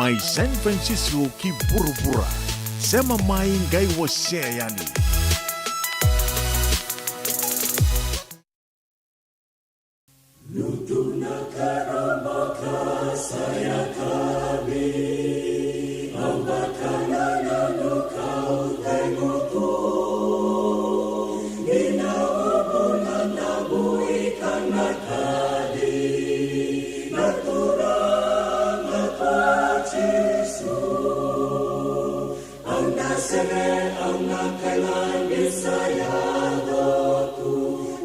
Mai San Francisco ki bura-bura. Sema mai ngai waseayani. Nutuna karamaka saya kami, ambakana nanuka utenguku, inaubuna nabuikan nakadi, naturang napachisu, ang nasere ang nakalangin saya dotu,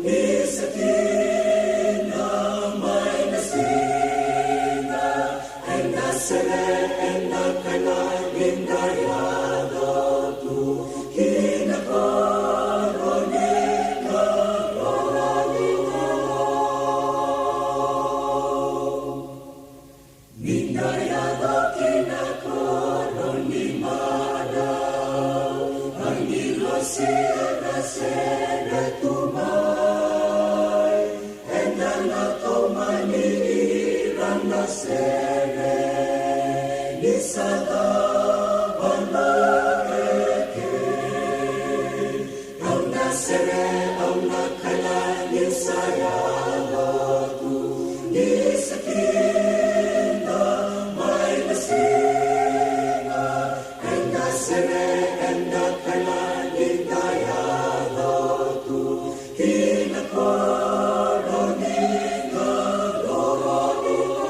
nisakit. Sere en la kalangin dayado tu kinakoroniga koroniga Nindayado kinakoronimada ang ilosira sere tumay en la natomaniran na sere Sada banareke, ang nasere, ang nakalangin saya tu, isakin na may nasinga, ang nasere, ang nakalangin daya tu, kinakoroniga, koroniga.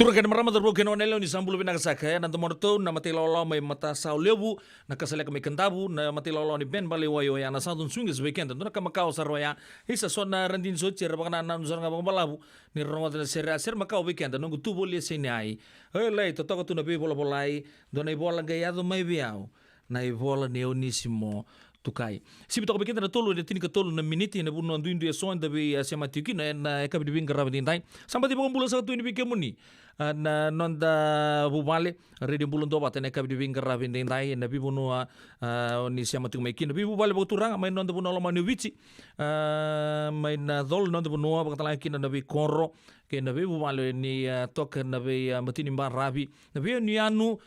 Turakan marama terbo keno nelo ni sambulu bina kasaka na tomorto na matilolo may mata sa lebu na kasala kami kantabu na matilolo ni Ben Baliwayo ya na sandun swingis weekend na kamakao sa roya isa so na randin so tira baka na nusar nga balabu ni rongo na ser makao weekend nungu tubo li sinai lei to toka tu na bola bolai do na bola gayado mai biao na bola neonisimo tukai sibi to bekenda na tolo de tinika tolo na miniti na buno ndu ndu so nda be sema tiki na ka bi binga rabin dai samba di bula sa tu ni bi kemuni na nonda bubale redi bulun do batene ka bi binga rabin dai na bi buno ni sema tu mai kin bi bubale bo turanga mai nonda buno lo manu vici mai na dol nonda buno ba tala kin na bi korro ke na be bubale ni tok na be matini ba rabi na be ni anu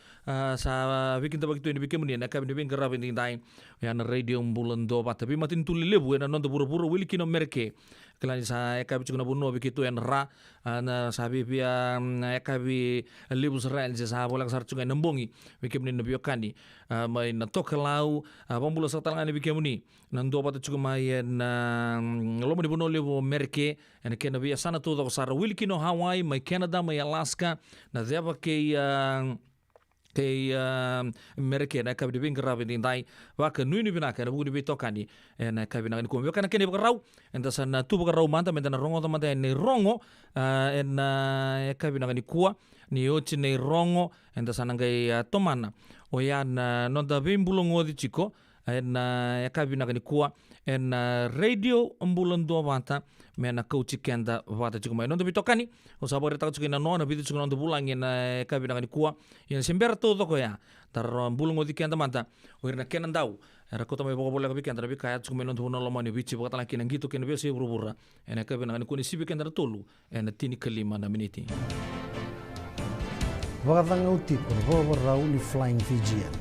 sa bikin tabak tu ni bi kemuni na ka bi binga rabin dai ya na radio bulan do bat tapi matin tuli lebu na nonda buru-buru wili kino merke kelani sa eka bi chuna buno bikitu en ra na sabi pia eka bi lebu Israel sa bolang sar chunga nembongi bikim ni nabio kandi mai na tokelau bambulo sa talanga ni bikemuni nando bat chunga mai na lomo ni buno lebu merke en ke nabi sana to do sar wili kino Hawaii mai Canada mai Alaska na deba ke mereke na kabi bin grabe din dai wa ka nui ni bina ka bu ni bitokani na kabi na ko kana kene bagrau enda sana tu bagrau manta menta na rongo manta ni rongo en kabi na ni kuwa ni ochi ni rongo enda sana ngai tomana o ya na no da bimbulongo di chiko en kabi na ni kuwa en radio ambulon do manta mena coach kenda vata chiko mai no do bitokani o sabore ta chiko na no na bidu chiko no do bulang en kabi na ni kuwa yan sembera todo ko ya tar bulungo di kenda manta o na kenan dau era kota mai bola ka bikenda bi kaya chiko menon do no lomani bichi bota la kenan gitu ken be se burubura en kabi na ni kuni sibi kenda tolu en tini kelima na miniti Vakatanga uti por Raul Flying Fijian.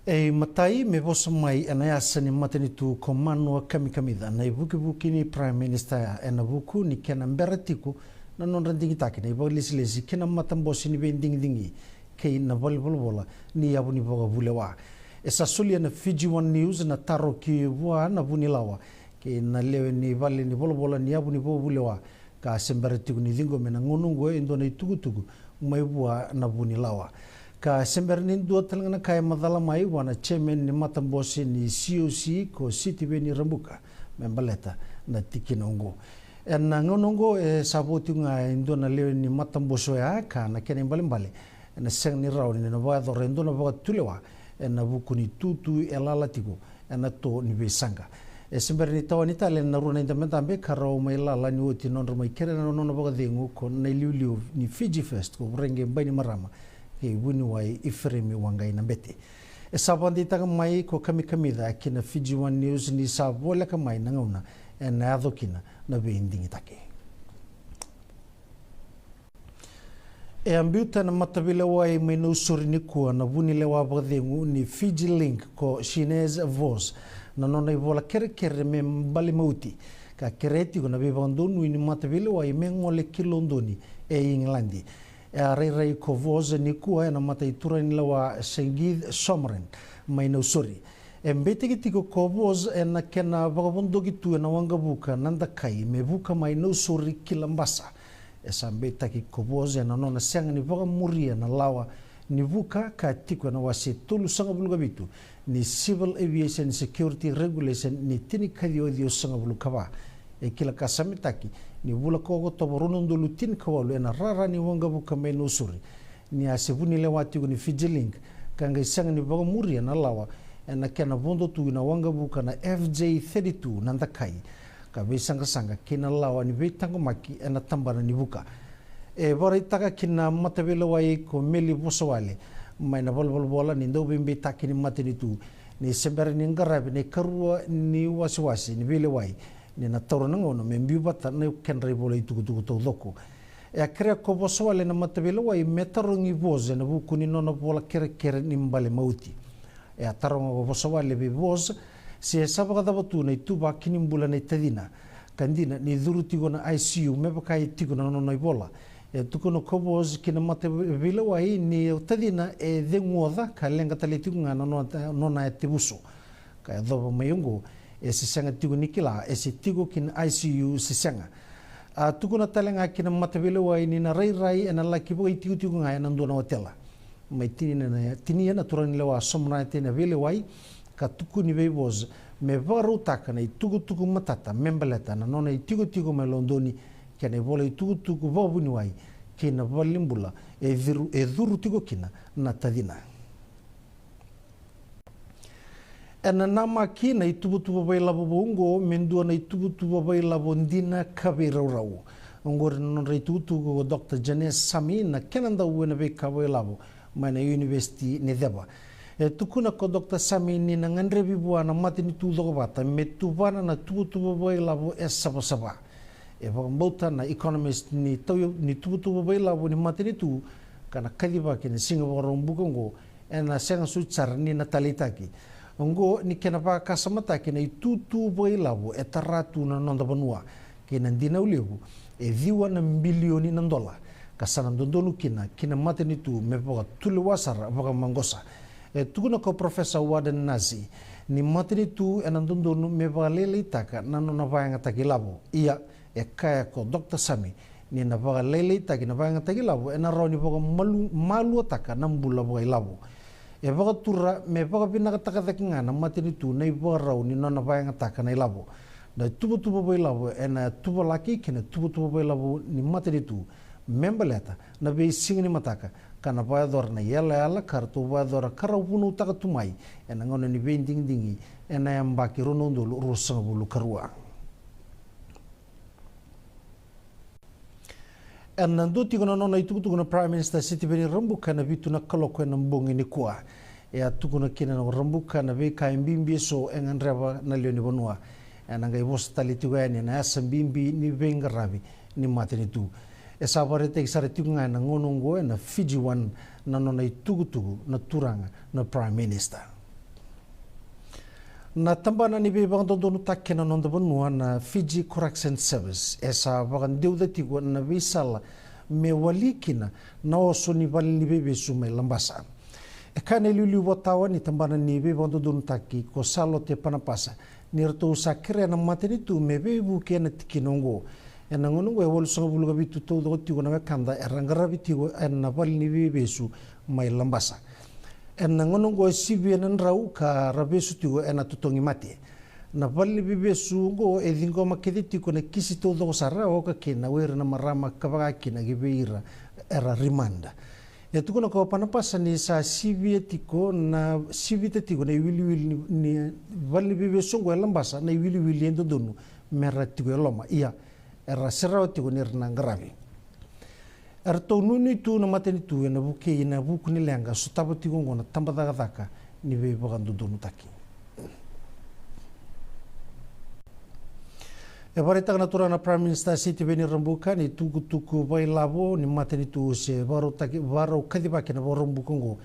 E matai me vosa mai ana asa ni matani tu komano kamikamida na ibuki ni Prime Minister ena buku ni kena mberatiku na non randingi taki na ibo lesi kena matambosi ni bendingi kei na bola ni abu ni boga bulewa esa sulia na Fiji One News na taro ki wa na bunilawa ke na lewe ni vale ni bola ni abu ni boga bulewa ka semberatiku ni dingo mena ngonungo endo na tugu mai bua na bunilawa ka sembernin dua talangana kaya madala mai wana chairman ni matambosi ni COC ko City Beni Rambuka membaleta na tikinongo na ngonongo saboti nga indo na leo ni matamboso ya ka na kene mbale na seng ni raw ni na ba do rendo na ba tulewa na buku ni tutu elala tigo na to ni besanga semberni tawani tale na runa indametambe karao mai lala ni oti non mai kere na non ba dengu ko na liu ni Fiji Fest ko renge bani marama ke wini wai ifremi wangai na bete sabandi taga mai ko kami da kina Fiji One News ni sabola ka mai nangauna na adokina na bendingi take ambiuta na matabila wai mai no suri ni kuwa na wini lewa bagdengu ni Fiji Link ko Shinez Voz na nona ibola kere me bali mauti ka kereti ko na bebandonu ni matabila wai mengole kilondoni Englandi rei ko voza ni kuwa na mata itura ni lawa Sengid Somren mai no suri mbete kitiko ko voza na kena vagabondo gitu na wanga buka nanda kai me buka mai no suri kilambasa esa mbeta ki ko voza na nona senga ni vaga muria na lawa ni buka ka tiko na wase tulu sanga buluga bitu ni Civil Aviation Security Regulation ni tini kadio dio sanga buluga ba kila kasamitaki ni bula kogo toboruno ndulu tin kawalu ena rara ni wanga buka mai no suri ni asebuni lewati ni Fiji Link kanga isanga ni baga muria na lawa ena kena bondo tu na wanga buka na FJ32 nanda kai ka besanga kina lawa ni betango maki ena tambana ni buka bora itaka kina matabelo wai ko meli bosawale mai na bola ni ndo bimbe takini matini tu ni sembere ni ngarabe ni karua ni wasiwasi ni bile wai ni na toro nango no membiu bata na kenrai bola itu to doko krea ko bosawale na matabelo wai metarongi boze na buku ni nona bola kere ni mbale mauti tarongo bosawale be boze se sabaga da batu na itu ba kini mbula na tadina kandina ni duruti gona ICU me baka itu gona nona bola tukuno kobos kina mate vila wai ni tadina dengoda ka lenga talitiku nga nona tibuso ka do mayungo sisanga tigu nikila tigu kin ICU sisanga tukuna talenga kina mate vila wai ni na rai ena laki bo tigu nga na ndona hotela mai tini na turani lewa somna tena vila wai ka tukuni vebos me varu takana tugu matata membeleta na nona tigu me londoni kene vole tugu vobuni wai kina valimbula dhuru tigo kina na tadina ena nama kina tubu bai labo bongo mendua na tubu bai labo ndina kabe rau ngor non re tugu Dr. Janes Sami na kenanda uena be kabe labo mana university ne deba tukuna ko Dr. Sami ni na ngandre bibua na matini tudo bata metubana na tubu bai labo saba mbauta na economist ni tubu bai labo ni matini tu kana kadiba kini Singapore mbukongo ena senga suchar ni na talitaki ngo ni kena pa kasamata kina tubu bai labo etaratu na nonda banua kina ndina ulebu viwa na milioni na dola kasana ndondonu kina matini tu mepoka tuliwasara boka mangosa tukuna ko Professor Warden Nazi ni matini tu ena ndondonu mepoka lele itaka na nona vayanga takilabo iya kaya ko Dr. Sami ni na baga lele taki na baga taki labo ena roni baga malu taka nambula baga labo baga turra me baga bina taka takinga na matini tu na baga rau ni nona baga taka na labo da tubu baga labo ena tubu laki kena tubu baga labo ni matini tu membeleta na be singni mataka kana baga dor na yala kartu baga dor karawunu taka tumai ena ngono ni be dingi ena yambaki ronondo rusanga bulu karua nando tikuna nona tukuna Prime Minister Siti Beni Rambuka na vitu na kaloko na mbongi ni kuwa tukuna kina na Rambuka na be ka mbimbi so enganreba na leoni bonua nanga ibostali tigani na asambimbi ni bengarabi ni mateni tu sabarete isare tikunga na ngonongo na Fiji One na nona tugu na turanga na Prime Minister na tambana ni be bang donu takkena non bonua na Fiji Correction Service bang deuda tigo na visala me walikina na oso ni vali be sume lambasa kane lulu botawa ni tambana ni be bang donu takki ko salote panapasa nirto sakre na mateni tu me be buke na tikinongo ena ngonongo e wol so bulu gabitu to do tigo na kanda erangara bitigo na vali be su mai lambasa ena ngonongo sibianan rau ka rabesu tigo ena tutongi mati na vali bibesu go edingo makediti ko na kisi to do sara o ka kina wera na marama kabaga kina gibeira era rimanda tuko na ko panapasa ni sa sibietiko na sibitetigo na wili ni vali bibesu go lambasa na wili endo donu meratigo loma ia era serao tigo nirna ngarabi arto nuni tu na mateni tu na buke ina buku ni lenga so tabati gongo na tambada daka ni be bagando donu taki barita na turana Prime Minister Siti Beni Rambuka ni tuku bai labo ni mateni tu se baro kadiba kena baro mbukongo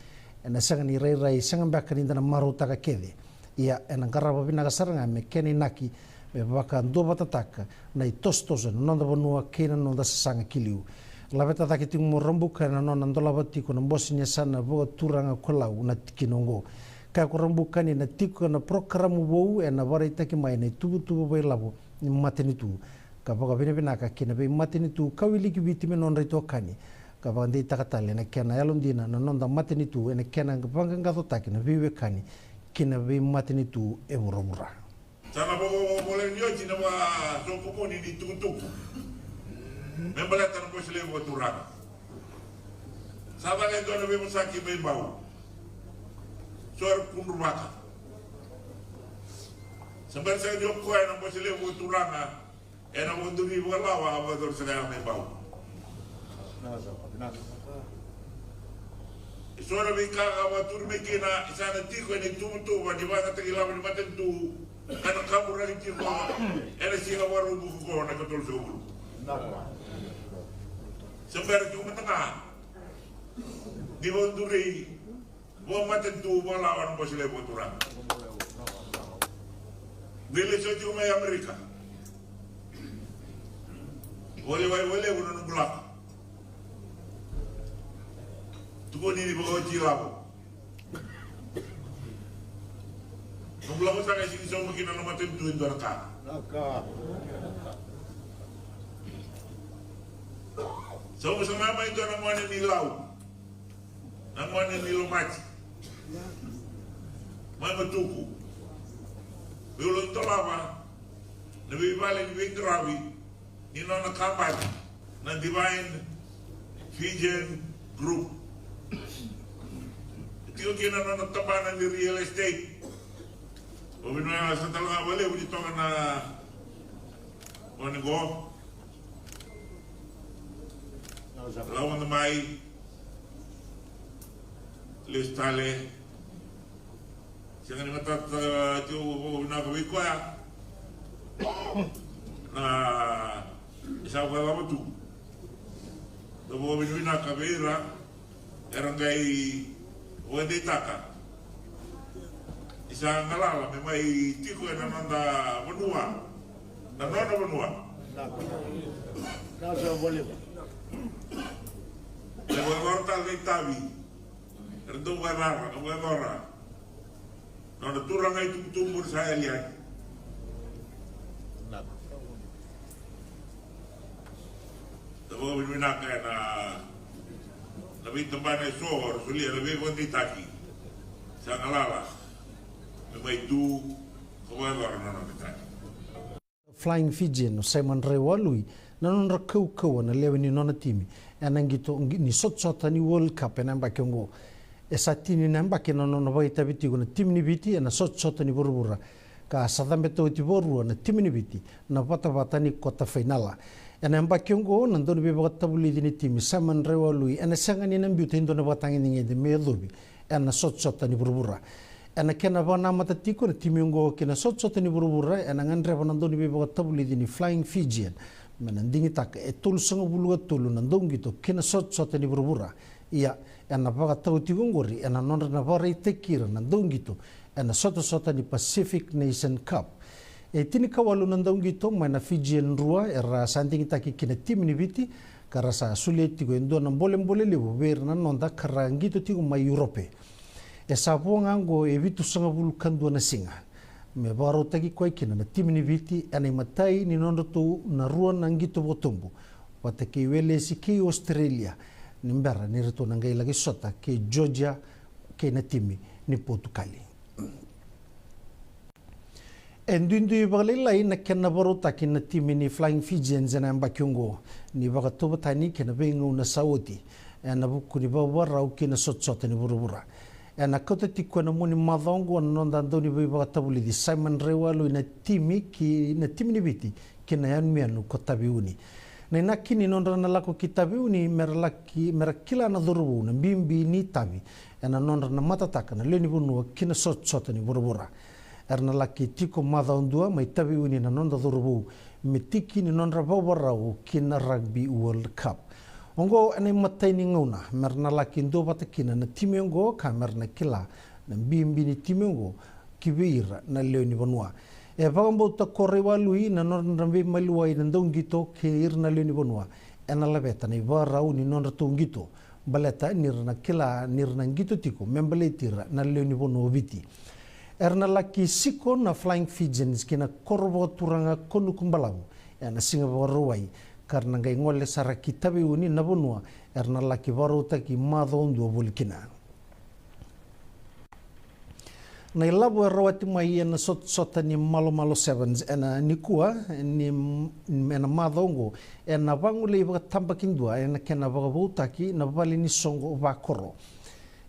ena sanga ni rai sanga baka ni na maro taka kede ia ena garaba bina gasaranga me keni naki be baka ndo batataka na itostoso nonda bonua kena nonda sanga kiliu laveta taki tingu Rambuka na nona ndola batiko na mbosinya sana boga turanga kolau na tikinongo ka ko Rambuka ni na tiko na programu bou na barita ki mai na tubu bai labo ni mateni tu ka boga bina ka kina be mateni tu kawili ki bitime non rito kani ka bandi takatale na kena yalondina na nonda mateni tu na kena banga ngato taki na viwe kani kina be mateni tu e burabura sana bogo bole nyoti na wa soko ni tuku membala tan ko sele ko turanga sabale do no be musaki be baw sor kunurmaka sambar sa jo ko na ko sele ko turanga ena mo dumi wala wa ba do sele me baw sora be ka wa turme kina isana tiko ni tumu wa di wa ta ila ni maten tu kana kamura ni tiko ena si ga waru bu ko na ko tol so sambar cuma tengah di Bonduri buat macam tu buat lawan bos lebo turang bila cuma Amerika boleh bukan nunggulah Tuko ni bago chilabo. Nungla ko sa kasi isang makina na matentuin doon ka. So sa mama ito ang mga nilaw. Ang mga nilumat. Mga matuko. Pero ito lama, nabibali ni Big Ravi, nino nakapat ng Divine Fijian Group. Ito yung kinanatapanan ni real estate. O binuha sa talaga wala, dito ka na ano ko? Lawan na may listale. Siya nga ni matat ito nakawit ko ya. Na isa ko lang ito. Tabo binuha na kabira. Erang gay wende taka. Isa ngalala may tiko na nanda menua. Nanono menua. Nasa boleh. Lewa gortal kay tabi. Erdo barara, barara. Nona turang ay tumtumur sa liyan. Tabo binuha ka na labing tamban ay sohor, sulia labing kondi taki. Sa ngalala. May du kawagar na taki. Flying Fijian no Simon Rewalui na non rakau na lewe ni nona timi anangito ni sot ni World Cup na mbakiongo esatini na mbake no no baita biti na timi ni biti na sot ni burubura ka sadambe to ti boru na timi ni biti na pata ni kota finala na mbakiongo na ndoni be bata buli ni timi Simon Rewalui na sangani na mbiuta indo na batangi ni de medobi na sot ni burubura ana kena wana matatiko na timingo kena sot ni burubura ana ngandre wana ndoni be bata buli ni Flying Fijian menandingi tak etul sanga bulu tulu nandong gitu kena sot ni burubura ia ana baga tau tigongori ana non na bare tekira nandong gitu ana sot ni Pacific Nation Cup tini kawalu nandong gitu mana Fijian rua era sandingi taki kena tim ni biti karasa sulit tigo endo na boleh lebu ber na nonda karang gitu tigo mai Europe sapo ngango evitu sanga bulu kandu na singa me baro tagi koi kina na timini viti ane matai ni nondo tu na ruan nangito botumbu wata ke wele si ke Australia nimbera ni reto nangai lagi sota ke Georgia ke na timi ni Portugali endundu ibalai na kena baro taki na timi ni Flying Fijian zana mbakyongo ni baga toba tani kena bengu na Saudi na buku ni bawara uke na sot ni burubura na kota tiko na muni madongo na nonda ndoni biba tabuli di Simon Rewalui na timi ni biti kina yan mianu kota biuni na inakini nonda na lako kita biuni merakila na dhurubu na bimbi ni tabi na nonda na matataka na leni bunua kina sot ni burubura na laki tiko madondua mai tabi uni na nonda dhurubu mitiki ni nonda bawarau kina Rugby World Cup ongo ane matai ni ngauna merna laki ndo batakina na timengo ka merna kila na bimbi ni timengo kibira na leo ni banua bagambo ta Rewalui na nonda maluai na ndongito ke na leo ni banua ena labeta na ibarau ni nonda tongito baleta nirna kila nirna ngito tiko membaletira na leo ni banua viti erna laki siko na Flying Fijians kina korbo turanga konu kumbalau ena singa baruai karena ngai ngole sara kitabe uni nabunua erna laki baru taki madondu bulikina na ilabu erawati mai ena sot ni malo sevens ena nikua ni ena madongo ena bangule iba tambakin dua ena kena baga butaki na bali ni songo bakoro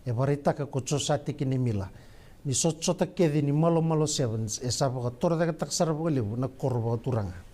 e barita ka kochosati kini mila ni sot kedi ni malo sevens esa baga torda ka taksara baga lebu na korba turanga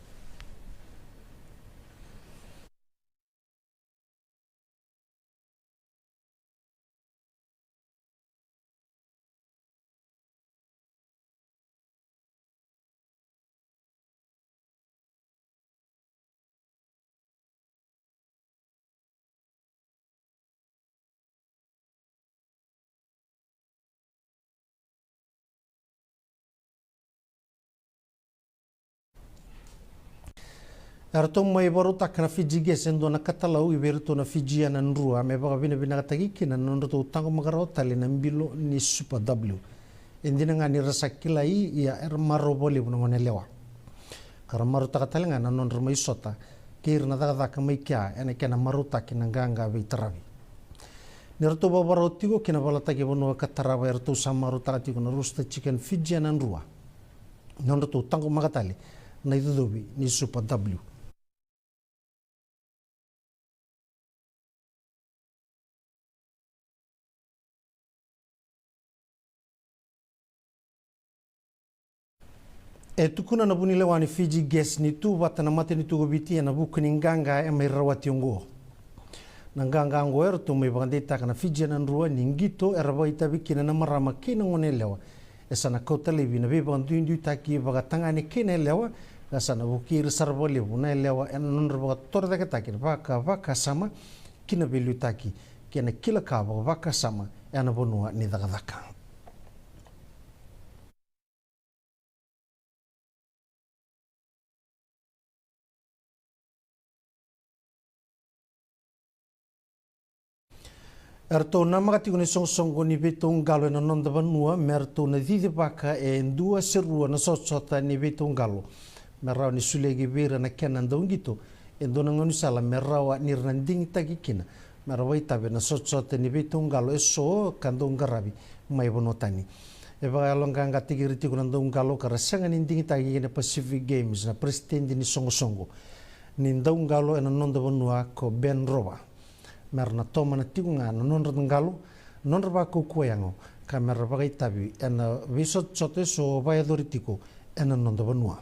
Erto mai baru tak na Fiji ges endo na katalau i berto na Fiji anan rua me baka bina bina katagiki na nonroto utango magaro tali na mbilo ni Super W. Indi na nga ni rasakila ia maro boli buna ngone lewa. Kara maru takatali nga na nonro mai sota kir na daga mai kia ene kena maru taki na ganga bei tarabi. Nirto babaro tigo kina balataki bono kataraba erto samaru takatiko na roasted chicken Fiji anan rua. Nonroto utango magatali na idudobi ni Super W. E tukuna na bunile wani Fiji ges ni tu wata na mate ni tu gobiti na buku ni nganga e mai rawati ongo. Na nganga ango ero tu mai bagandita kana Fiji na nrua ni ngito e rawa itabi kina na marama kina ngone lewa. E sana kota levi na beba ndu indu taki baga tangani kina lewa. E sana buki risarwa levu na lewa e na nonra baga torda kataki vaka sama kina belu taki. Kina kila kaba vaka sama e na bonua ni dagadaka. Erto na makatiko ni songsongo ni betong galo na nonda banua merto na didi baka e ndua serua na sotsota ni betong galo. Merau ni sulegi bera na kenan daun gitu. Endo na ngonu sala merau ni randing tagikina. Merau itabe na sotsota ni betong galo e so kandong garabi mai bonotani. E baga longa tigiriti kuna daun galo kara sanga ni ndingi tagikina Pacific Games na presidente ni songsongo. Ni daun galo e na nonda banua ko Ben Roba. Merna toma na tikunga na nonra ngalo nonra ba ko kuyango ka merra ba tabi ena visot sote so ba yadoritiko ena nonda banua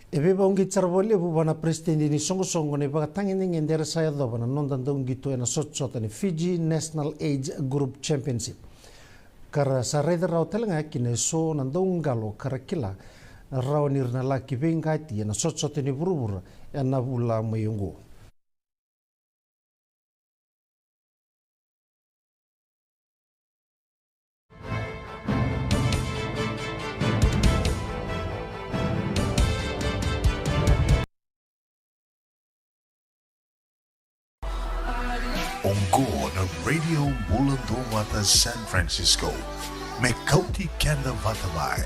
ebe ba ungi charbole bu bana presidente ni songo ne ba tangin ngender saya do bana nonda ndongi to ena sot ni Fiji National Age Group Championship kara sareda raw telenga kine so na ndongalo kara kila raw nirna la kibengati ena sot ni burubura ena bula mayungo. Ongo na Radio Bulando Wata San Francisco. Mekauti Kenda Vatamai.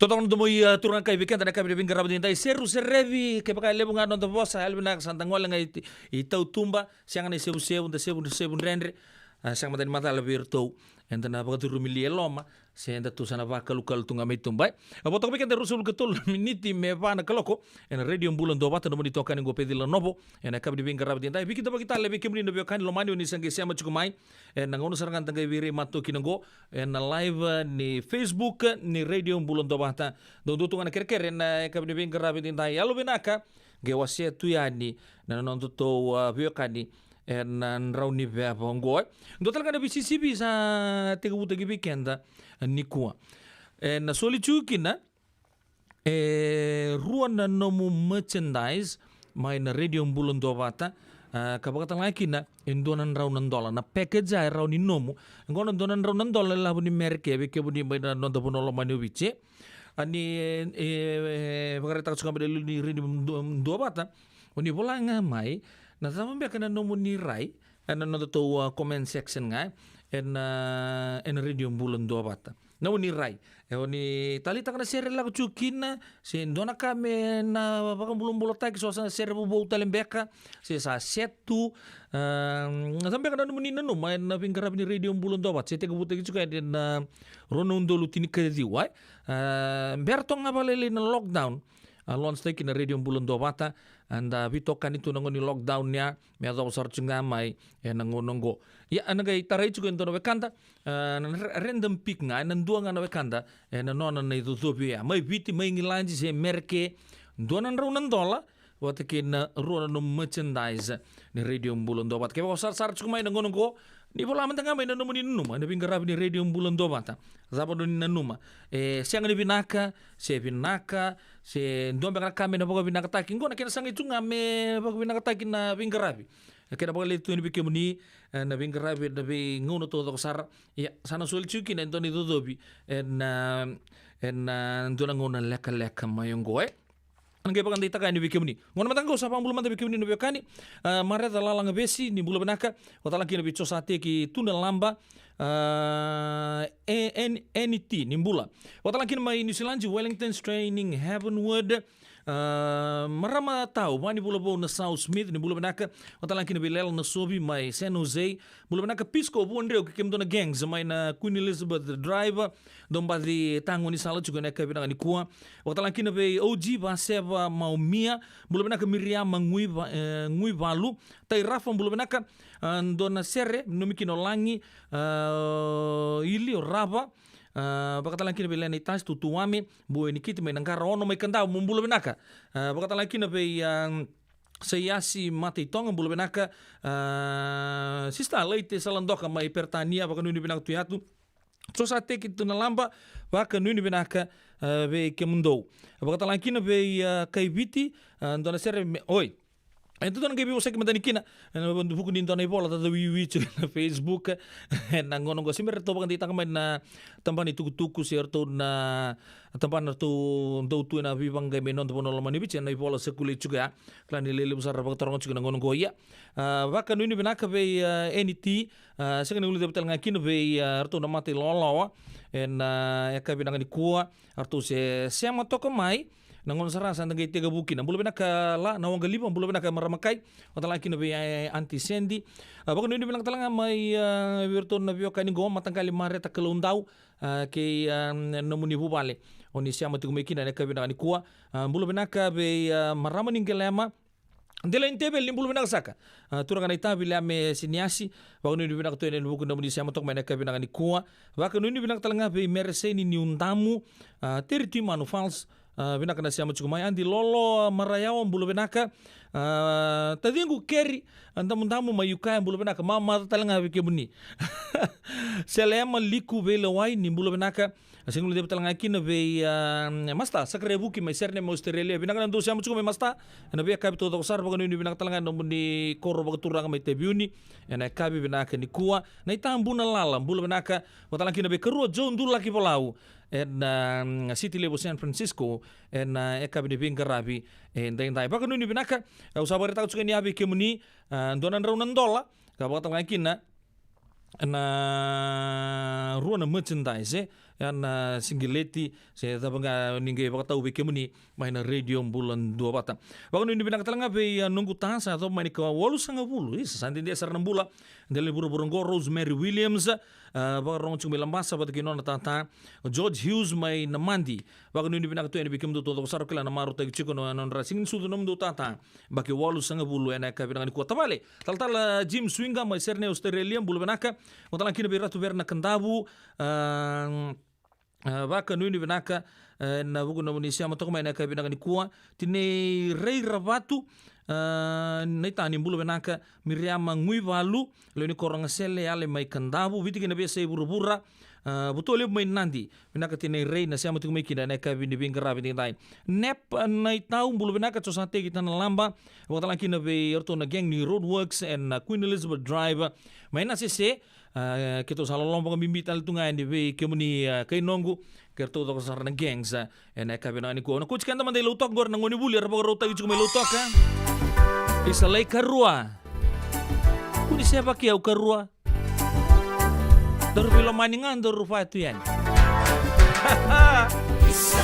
Totong do moy turang kay weekend na kami bingarab din tay seru serevi ke baka lebu ngano do bosa albi na santangwala ngai itau tumba siang ni sebu sebu rendre siang madan mata lebir tau enta na baka turu mili eloma senda tu sana vaka lukal tunga mai tumbai aboto weekend rusul ketul miniti me vana kaloko en radio bulan do bata no moni tokan ngo pedila novo en kami bingarab din tay bikita baki tale bikimri no kan lo mani ni sange siama chukumai en ngono sarangan tangay vire matto kinango en live ni Facebook ni radio bulan do bata do tunga na kerker en kami bingarab din tay alo binaka ge wasia tu yani na non to biokani en rauni vea bongo do talaga na BCCB sa tigabuta gi weekend ni kuwa en solichukina ruan na nomu merchandise mai na radio bulan do bata kabagatan lagi na indonan raunan dola na package ay rauni nomu ngono donan raunan dola labu ni merke beke buni mai na nonda bonolo mani wiche ani bagareta suka bede ni radio do bata oni bola ngamai na sama biar kena nomu ni rai ana nonda to comment section ngai en radio bulan do bata na ni rai oni tali takna sere la chukina se ndona kame na bakang bulung tak so sa sere bu talembeka se sa setu sampai kana nomu ni nanu main na pinggara ni radio bulan do bata se te kebuta gitu kayak den rono ndolu tini kedi wai bertong abalele na lockdown launch take na radio bulan do bata anda bitokan itu nangoni lockdownnya me ada usar cungamai nangonongo ya anagai tarai juga into wekanda random pick nga nandua nga wekanda nona na itu tobia mai biti mai ngilanji se merke donan raunan dola watakin ruana no merchandise ni Radio Bulan Dobat. Kaya sar-sar cukumay na ngonong ko, ni wala man tanga may nanuman ni numa, na bingarabi ni Radio Bulan Dobat. Zapa doon ni nanuma. Siya nga ni binaka, si doon ba kami na baga binakatakin ko, na kinasang ito nga may baga binakatakin na bingarabi. Kaya baga lito ni bikim ni, na bingarabi na binguno to ko sar, sana suel chukin na ito ni Dodobi, and doon ang unang leka-leka mayong goe. Ang kaya pagkanda itakan ni bikim ni. Ngon matanggo sa pang buluman bikim ni no biokani. Mare lalang besi ni bulu benaka. Watalang kina bicho sate ki tunel lamba. NT ni bula. Watalang kina may New Zealand Wellington Training Heavenwood. Marama tau mani bula bo na South Smith ni bula benaka. Watalang kina bilel na Sobi may San Jose. Bula benaka Pisco bu andreu ki kim do na gangs may na Queen Elizabeth Drive. Domba di tango ni sala juga na kabina ni kuwa. Watalang kina be OG ba seva mau mia bula benaka Miriam ngui valu tai Rafa bula benaka dona serre numikino langi ili rava bakatalang kina be leni tas tutuame bo ni kiti may nangkara ono may kanda mumbula benaka bakatalang kina be sayasi mati tonga bula benaka sista leite salandoka may pertania baka nuni benaka tuyatu so sa te kitu na lamba baka nuni benaka be kemundo bakatalang kina be kaibiti dona serre oi. Itu tuh nggak bisa kita kina, buku di internet bola atau wiwi na Facebook, nangon nggak sih mereka tuh kita kemarin na tempat itu tuku sih atau na tempat itu tuh na bibang game non tuh noloman ini bicara na bola sekulit juga, klan ini lebih besar apa orang juga nangon goya, bahkan ini benak be NT, sekarang udah betul nggak kina be atau nama mati lolo, ya kabin nangan di kuah, atau siapa tuh kemai. Nangon sarasa nang tiga bukin ang bulo benaka la nawang galibang bulo benaka maramakai watalang kina be anti sendi bakon ini bilang talanga may virton na bio kani gom matangkali mareta kelundau kay nomuni bubale oni siya matigumay kina na kabina ni kuwa bulo benaka be maramaning kelema Dela intebel ni bulu benaka saka turang na itabi la me siniasi bakon ini benaka to en buku nomuni siya matok may na kabina ni kuwa bakon ini benaka talanga be mereseni ni undamu teriti manufals benaka na siya cukumay andi lolo marayawan bulu benaka tadi ngu keri antamu mayuka bulu benaka mama talanga bike buni selema liku vele wai ni bulu benaka singul de talanga kina be masta sakre buki mai serne mo Australia benaka nandu siya cukumay masta na be kabi to sar bagano ni benaka talanga no ni koro bagaturanga mai tebiuni na kabi benaka ni kuwa na itambu na lala bulu benaka talanga kina be kerua jon dulu laki polau City Level San Francisco eka bini bingarabi dai baka nuni binaka usabari takut suka ni abi kemuni donan raunan dola ka baka tangai kina na ruana merchandise na singileti se tabanga ninge baka tau be kemuni maina radio bulan 2 bata baka nuni binaka talanga be nunggu tasa atau maini ka 8.50 santi dia sarana bula dele buru-buru Rosemary Williams baka rong chung melambasa bata kinon tata George Hughes may namandi baka nuni binaka tu eni bikim tu to sar kila na maru tagi chiko no non racing sudu nom do tata baki 8.50 ena ka binaka ni kuota bale tal Jim Swinga may serne Australia bulu binaka watalang kina biratu berna kandabu baka nuni binaka na buku na munisia matok may na ka binaka ni kuwa tine Ray Ravatu naitani bulu benaka Miriam ngui valu le ni korang sele ale mai kandabu biti kina biasa buru-bura betul mai nandi benaka tine Ray na siya matuk mai kina na ka bini bingara bini tai nep naitau bulu benaka cosate kita na lamba watalang kina be orto na gang ni Roadworks and Queen Elizabeth Drive mai na sese kita salolong pang bimbit al tungai ni be kemuni kay nonggu kerto to sar na gangs ena ka bina ni ko na kuch kanta man dai lutok gor nangoni buli arba rota gi chukme lutok ka isa lay karua kuni siapa kiau karua daru bilo maningan daru fatu yan isa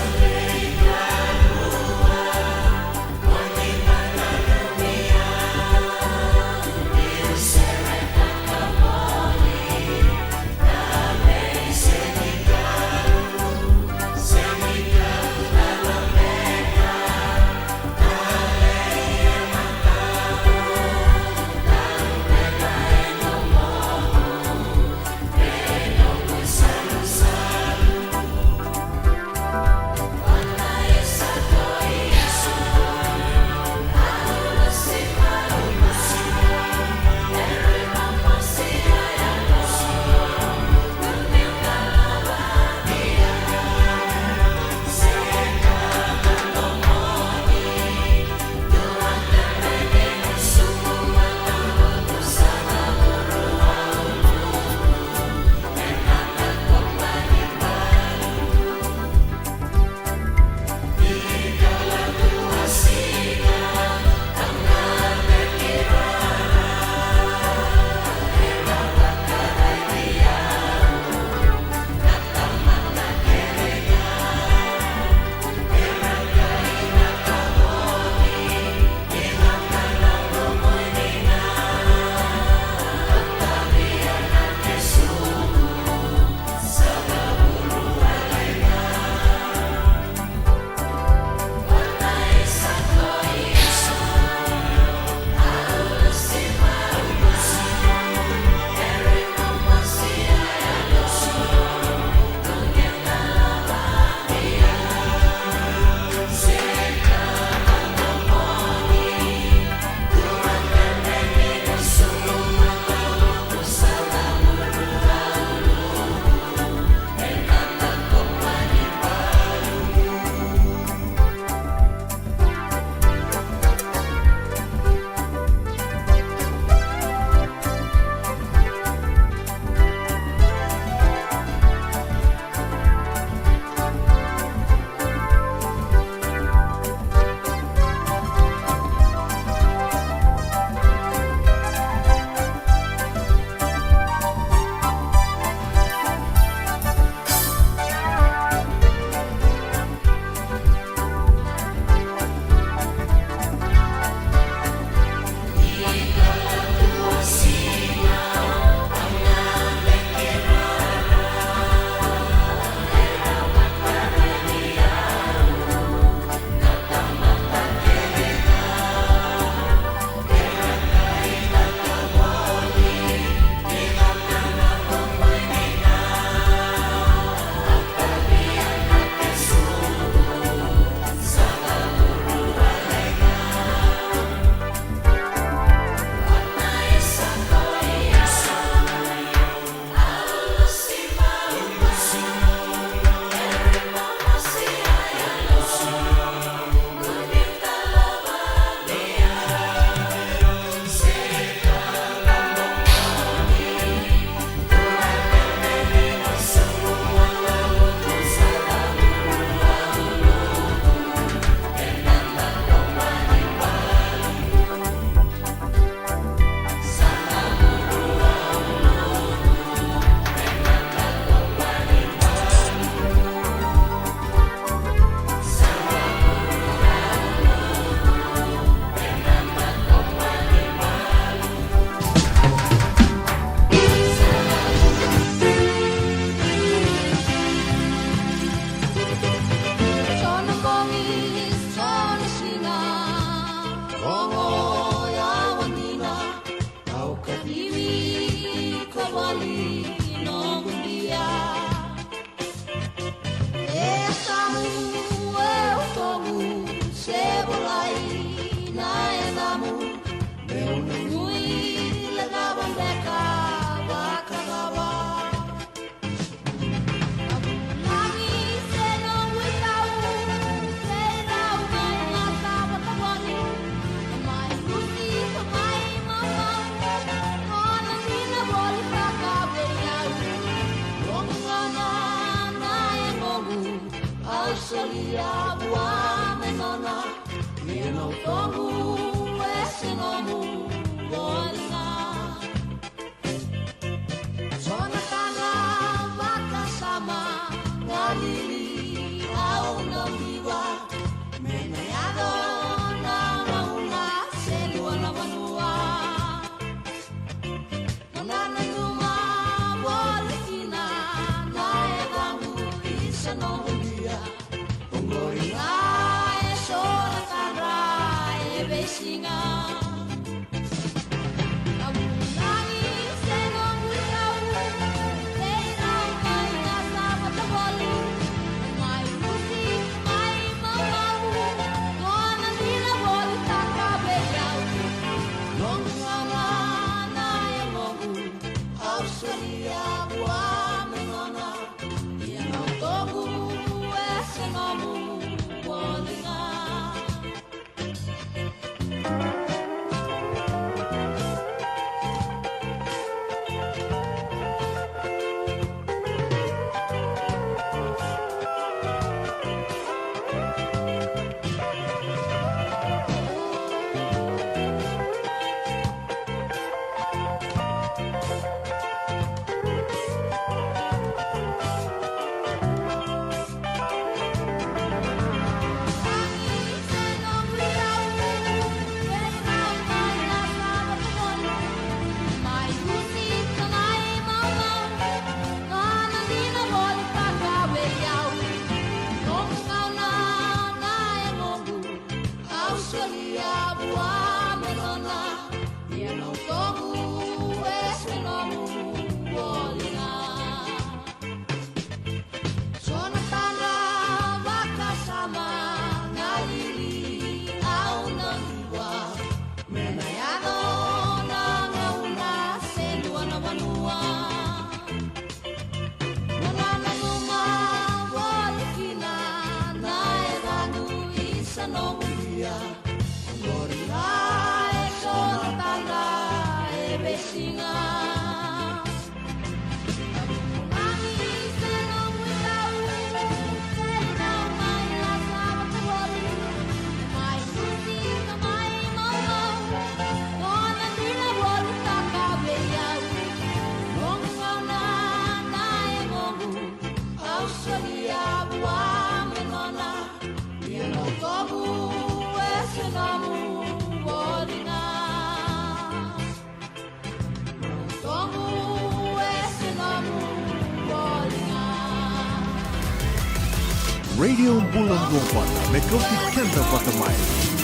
Radio Bulan Lompana, Mekauti Kenta Patamai,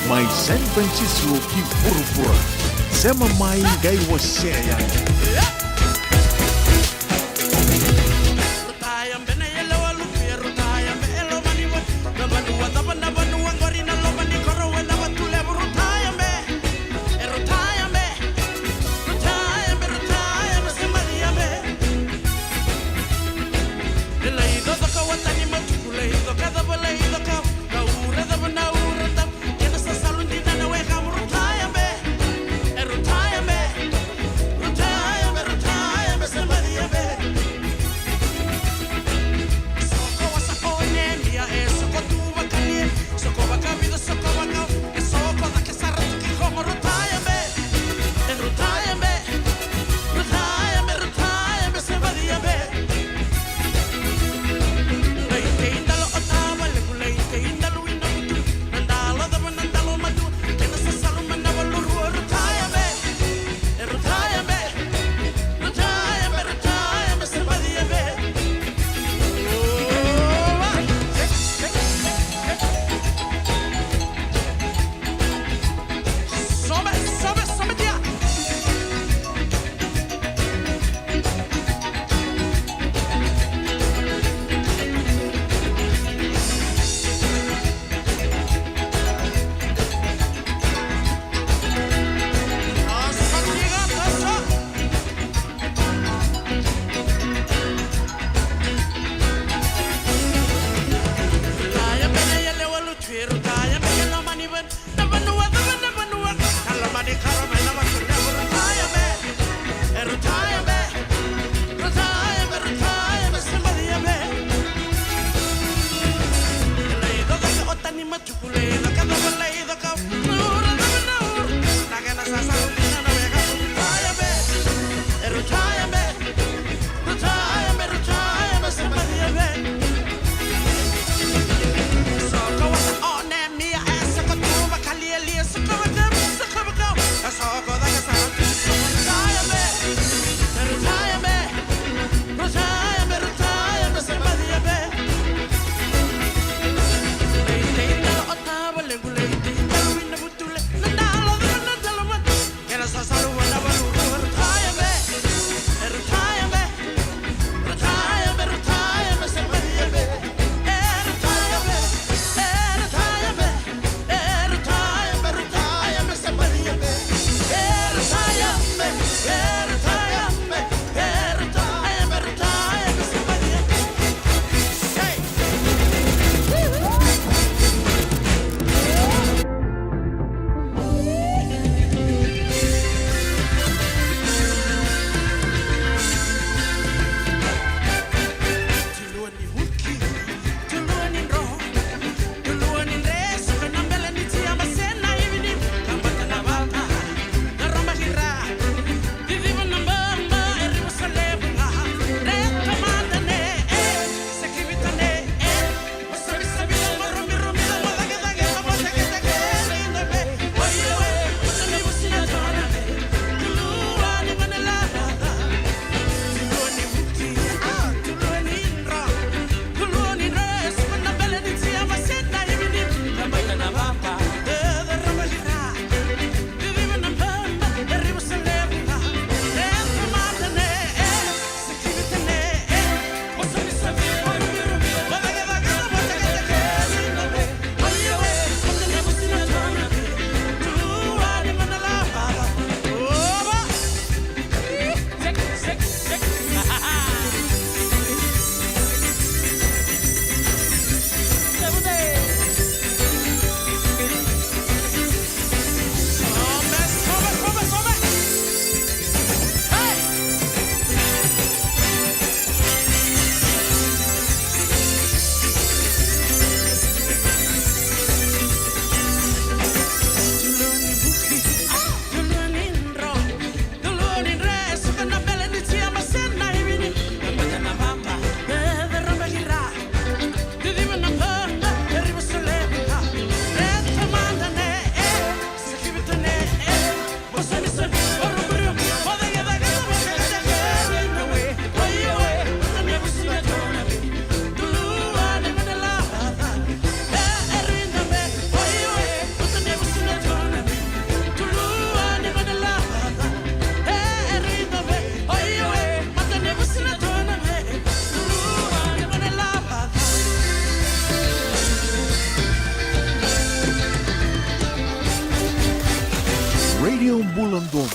Mai San Francisco Ki Pura-Pura, Sema Mai Gai Wasayang. Retire me.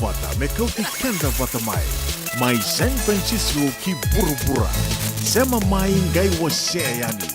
vata me kauti kenda vata mai. Mai San Francisco ki burubura. Sema mai ngai wase yani.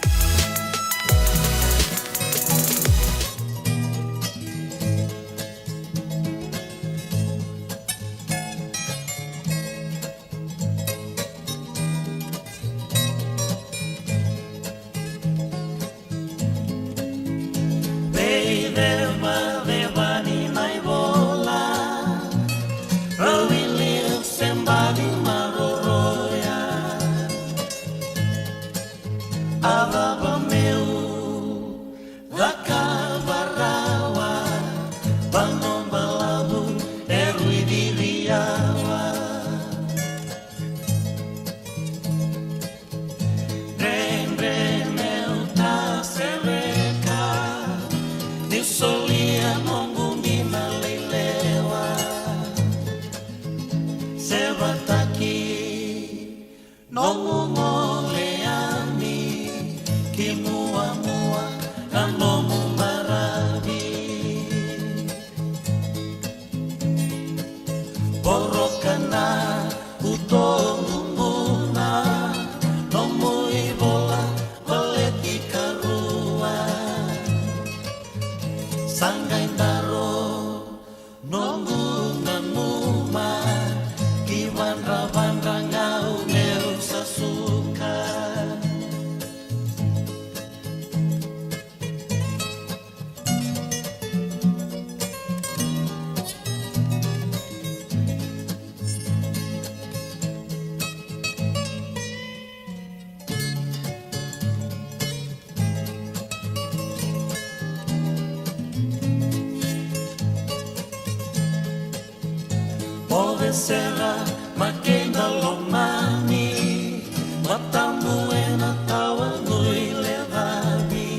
Serra, makenda lomani, matamu ena tawa nui levabi.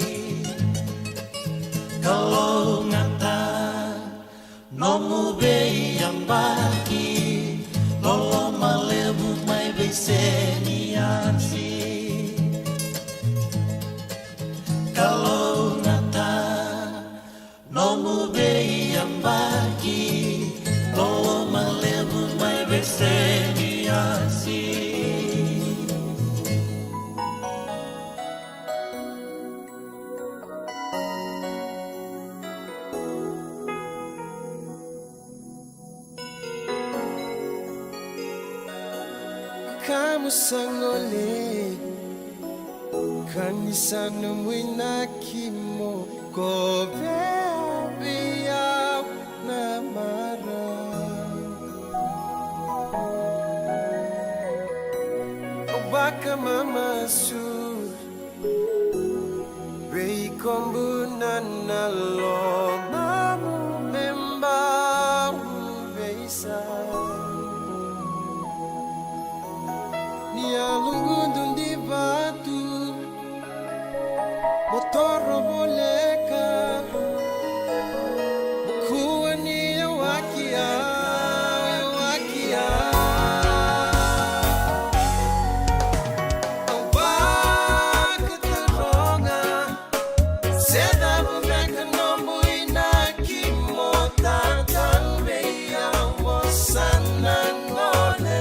Kalau ngata, nomu bei yang baki, lolo malebu mai beseni ansi. Kalau ngata, nomu bei yang baki, lolo malebu mai beseni ansi. Kamu sangole kanisa numwina kimo ko bebia na mara obaka mama su rei kombu na lo mamu memba beisa Nia lungu di batu motor boleka kuani wakia wakia oba kutaronga seda bumeka nombu inaki mota tanbe ya wasana ngole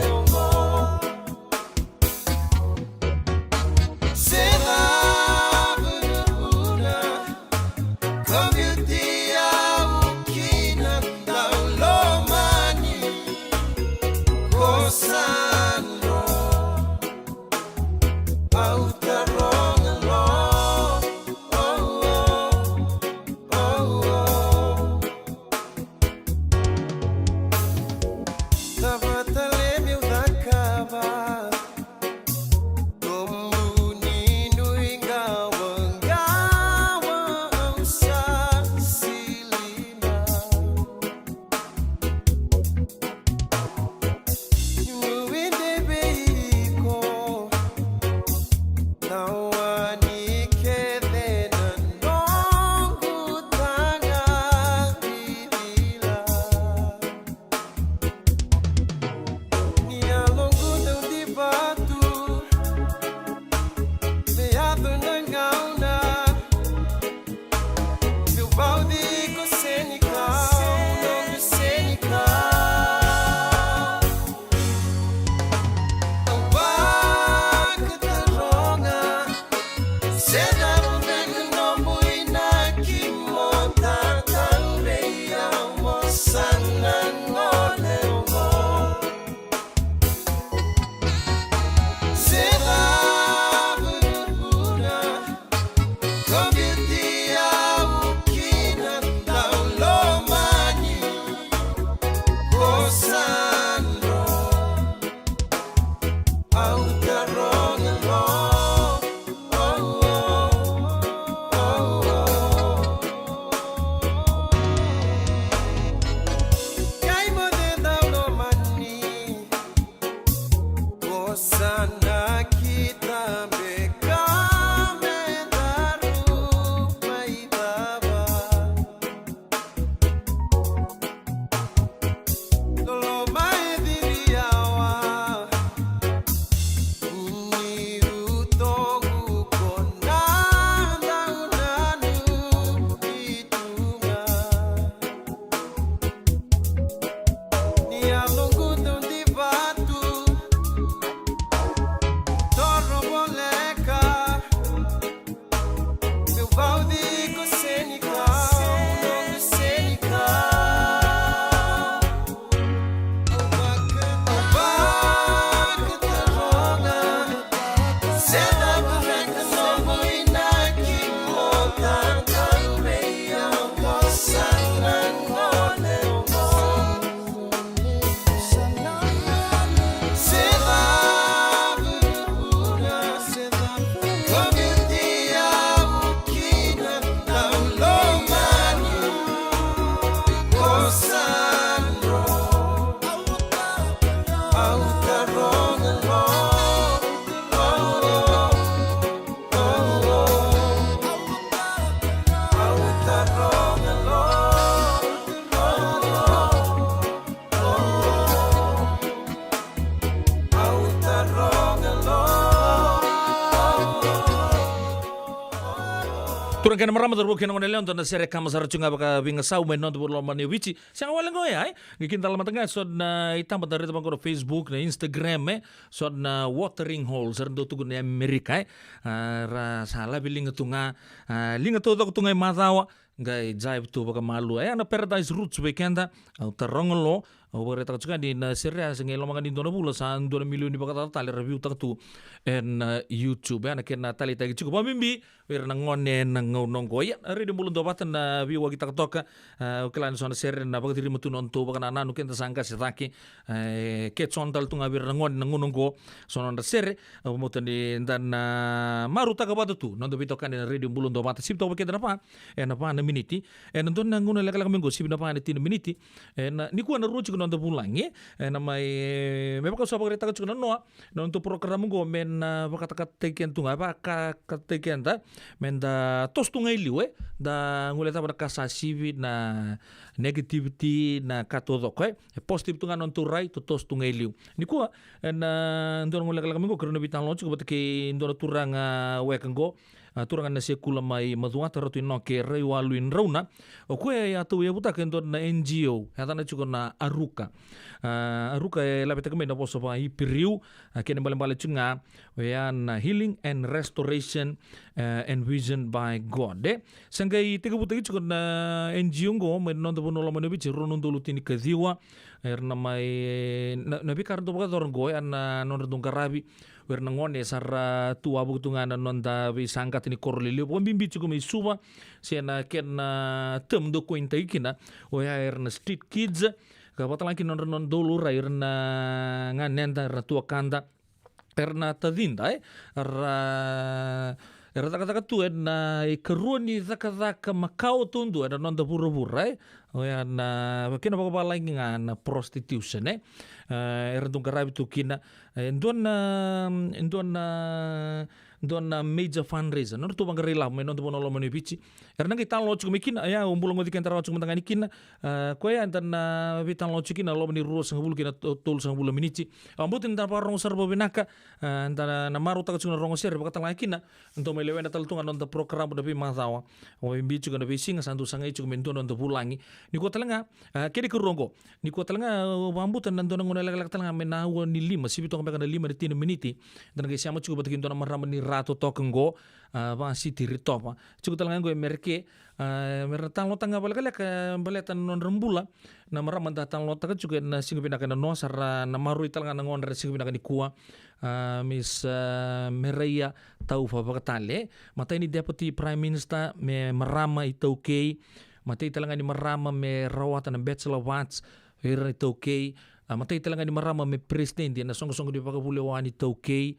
Turang kena marama terbuka kena ngonel leon tanda sere kama sara cunga baka binga sau men non terbuka lomba ni wici siang awal ngoy ay ngikin dalam tengah so na itam pada rita bangko Facebook na Instagram so na watering hole serdo tugun ni Amerika ra sala biling tunga linga to tunga matawa ngai jai tu baka malu ana Paradise Roots weekenda au tarongolo au reta cunga di na sere sengai lomba di dona bula san 2 milion di baka tali review tu en YouTube ana kena tali tagi cukup mimbi wir na ngone na ngonong goya ari di bulun dobatan na biwa kita toka kelan sona sere na baka diri mutu non to baka na nanu kenta sangka setaki ke sondal tunga wir na ngone na ngonong go sona na sere mutan di dan maru taka batu tu non do bitokan na ari di bulun dobatan sip to baka na pa en pa na miniti en don na ngone leka minggu sip na pa na 10 miniti en ni ku na ruci non do bulangi en mai me baka so baka reta cuna noa non to program go men baka taka teken tunga ba ka teken da menda tos tungai liwe da nguleta pada kasasivi na negativity na katodo ko positive tunga non turai to tos tungai liu ni ko na ndon nguleka kami ko kerana bitang lonci ko ke ndon turang wekengo turang na sekula mai maduata ratu no ke rewalwin rauna o ko ya tu ya buta ke ndon na NGO ya tana chuko na aruka la beta kami na poso pa ipiriu ke bale chunga yan healing and restoration and vision by God sangai tiga buta chuko na NGO go men non do no lo mano bici ronon do lutini kadiwa erna mai na bikar do baka dorong go an non dong karabi werna ngone sara tua bugtungan non da bi sangkat ni korlilio pon bimbi chuko mai suba sena ken tem do kuinta ikina o ya erna street kids ka batalan kin non dolu ra erna nganenda ra tua kanda erna tadinda era taka tu na keruni taka makau tundu ada non da pura-pura o ya na kena baka lain ngan prostitution era tung karabi tu kina don major fundraiser non tu bang rela men non tu bono lo bici erna kita lo cuk mikin ya umbul ngodi kan taro cuk mentang ikin ko ya dan bitan lo cuk lo ni ru sang bulu kina tol sang bulu minici ambutin ta parong serbo binaka antara na maru tak cuk rongo ser baka tang ikin ento melewe na tal tunga non ta program da bi mazawa o bici kan bi singa santu sangai cuk men don to pulangi ni ko talenga kedi ke rongo ni ko talenga ambutan dan don ngone lek talenga menawo ni 5 sibito ka na 5 di 10 miniti dan ke siamo cuk batakin don marama ni rato tokengo ba si tirito pa cukup talangan gue merke meretang lo tangga balik baletan non rembula na maram datang lo taga juga na singu pinakan no sara na maru talangan ngon re singu pinakan di kuwa Miss Mereya tau fa bakatale mata ini deputy prime minister me marama itu okay mata talangan di marama me rawatan bachelor of arts here itu okay matay talaga ni marama may presidente na song-song di pagkabulewani tawkay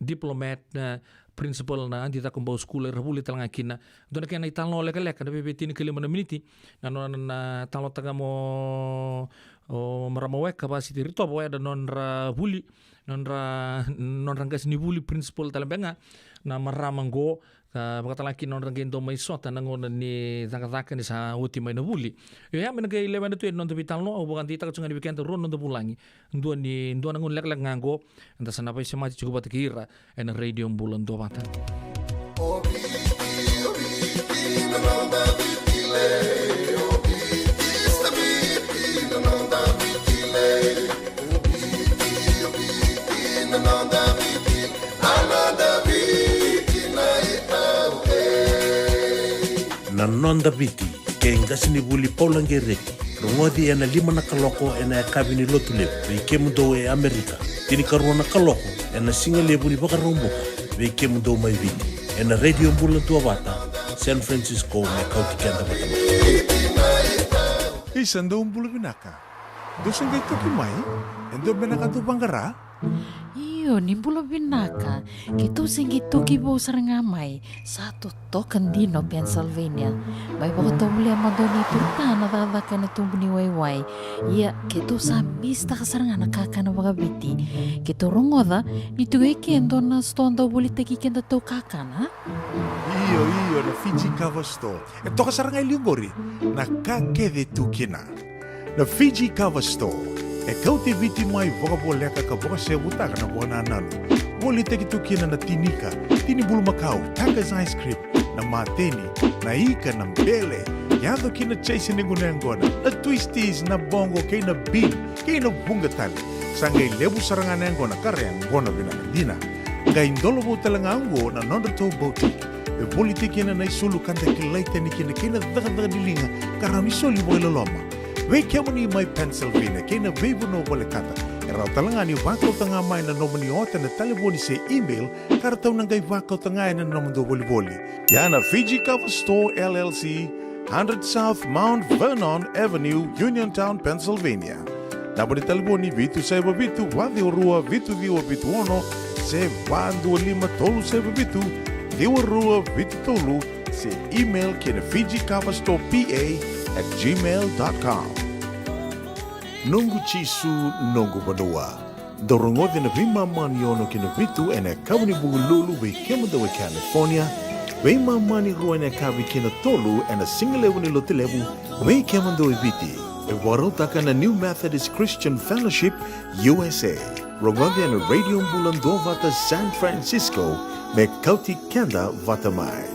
diplomat na principal na di ta kumbaw school rabuli talaga kina doon kaya naitalo leka-leka na bibitini kalima na miniti na talo taga mo maramawek kapasiti rito po ada nonra buli nonra gas ni buli principal talaga na maramanggo pagkatalaki nonra gendo may sota nangon ni zakazaka ni sa uti may nabuli ya menagay lewan itu non tabital no bukan tita katsunga dibikin ron non bulangi ndo nangon lek ngango anda sana pa sema cukup batikira en radio bulan do batan na nonda viti ke ngasini buli paulangereki rongodi ena 5 na kaloko ena kabini lotule ve kemudo e Amerika tini karona kaloko ena singale buni baka romboka ve kemudo mai viti ena radio bulan tua bata San Francisco me kauti kenda batama Isando bulu binaka. Dosen gay toki mai, endo binaka tu bangara. Iyo, nimbulo binaka. Kito singi toki bo sarangamay. Sa totokan dino, Pennsylvania. May baka tumuli ang madoni turta na dadakan na tumbuni wayway. Iya, kito sa mista ka saranga nakaka na wakabiti. Kito rongoda, nito gay kendo na stonda ulit kikenda to kakana. Iyo, na Fiji Cover Store. Ito ka sarangay liugori, nakakede tu kina. Na Fiji Cover Store. E kau te viti mai voka boleka ka voka se butaka na bona nanu. Boli te kitu kina na tinika, tini bulu makau, Taka's ice cream, na mateni, na ika na mbele. Yado kina chase ningu na ngona, na twisties na bongo kay na bean, kay na bunga tali. Sangay lebu sarangan na ngona kare ngona binakadina. Ngay indolo mo talanga ango na nondato boutique. E boli te kina na isulu kanta kilaita ni kina kina daga nilinga karami soli mo ilaloma. Wei kemani mai Pennsylvania, kena vebu no boleh kata. Erau talanga ni wakau tanga mai na nomoni ota na telefoni se email, karatau nangai wakau tanga na nomondo boli-boli. Yana Fiji Cover Store LLC, 100 South Mount Vernon Avenue, Uniontown, Pennsylvania. Nabodi telefoni vitu seba vitu, wadi urua vitu diwa vitu ono, se wandu lima tolu seba vitu, diwa rua vitu tolu, se email kena Fiji Cover Store PA@gmail.com. Nungu chisu nungu banua. Dorongo de na vima mani ono kina vitu ene kawni bugululu we kemuda we California. We mani rua ene kawi kina tolu ene singalewu ni lotilewu we kemuda we viti. E warotaka na New Methodist Christian Fellowship USA. Rongoge ene radio bulan do vata San Francisco me kauti kenda vatamai.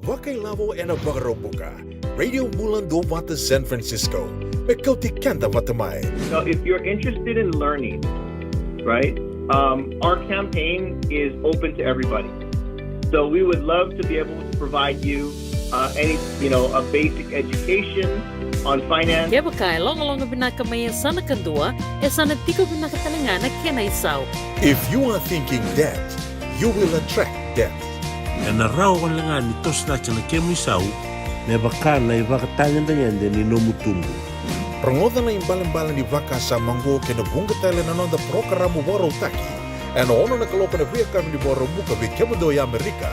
Wakai lavo ena bagarobuka. Radio Bulan do vata San Francisco. Mekauti kanda vatamai. So if you're interested in learning, right, our campaign is open to everybody. So we would love to be able to provide you a basic education on finance. Kaya baka long binakamayan sana kadua, sana tiko binakatalangana kena isaw. If you are thinking that, you will attract that. Na rao kan langa ni tos na chana kemisau, na baka na ibakatangan na yan ni nomutungu. Prangoda na imbalan-balan ni baka sa manggo kena bunga tala na nonda programo boro taki. Ano ono na kaloka na via kami ni boro buka vi kemudo ya Amerika.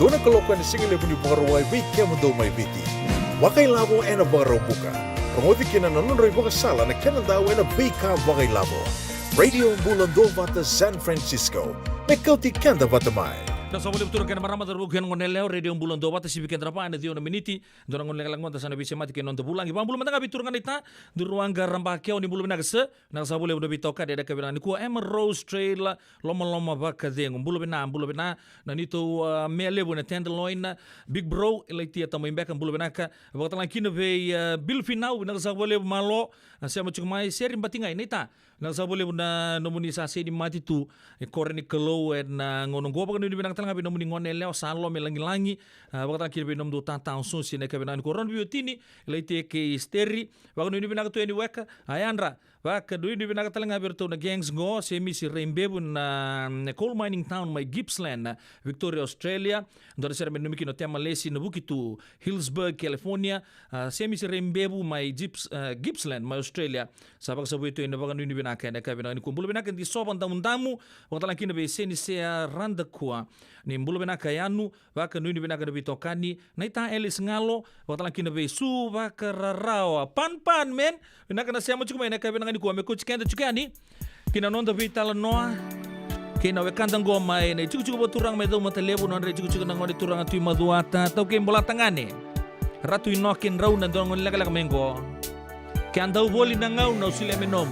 Doon na kaloka ni singile ni boro wai vi kemudo may viti. Wakay labo ena boro buka. Prangodi kina na nonroy baka sala na kena daw ena vika wakay labo. Radio Bulan do vata San Francisco. Mekauti kanda vatamay. Dan sa boleh betul kena marama terbukan ngoneleo radio bulan dua bata sibikan terapa anda dio na miniti dorang ngonel langon tasana bisa mati kenon tebulang ibang bulan mata bitur nganita di ruang garambakiau ni bulan nagse na sa boleh udah bitoka dia kabilan ku Rose Trail loma baka deng bulan bina na nito mele bona tenderloin big bro eliti atau membekan bulan binaka waktu lagi nebe bil final na sa boleh malo saya macam mai seri batingai nita na sa boleh na nomunisasi di mati tu koreni kelo na ngonong gopa kan di binang nga binom ni ngonel leo salo melangi wakata kiri binom do tantang susi na kabinan koron biotini leite ke steri wakano ni binang tu ni weka ayandra Vaka doi ni vinaka talanga berto na gangs ngo se misi Rembebu na coal mining town mai Gippsland, Victoria, Australia. Ndora sera menumiki no tema lesi na bukitu Hillsburg, California. Se misi Rembebu mai Gippsland mai Australia. Sabak sabu itu ina baka nuni vinaka na ka vinaka ni kumbulu vinaka di soban tamu wakatalang kina be seni sea randa kua. Ni mbulu vinaka yanu vaka nuni vinaka na bitokani na ita Elis ngalo wakatalang kina be su vaka rarawa pan men vinaka na siamo chukuma ina ka vinaka ni kuwa me kuchikenda chukani kina nonda vitala noa kina wekanda ngoma ina chuku boturang me do matalebu non re chuku na ngoni turang tu maduata tau ke bola tangane ratu inokin rau na do ngoni laka mengo ke andau boli na ngau na usile menom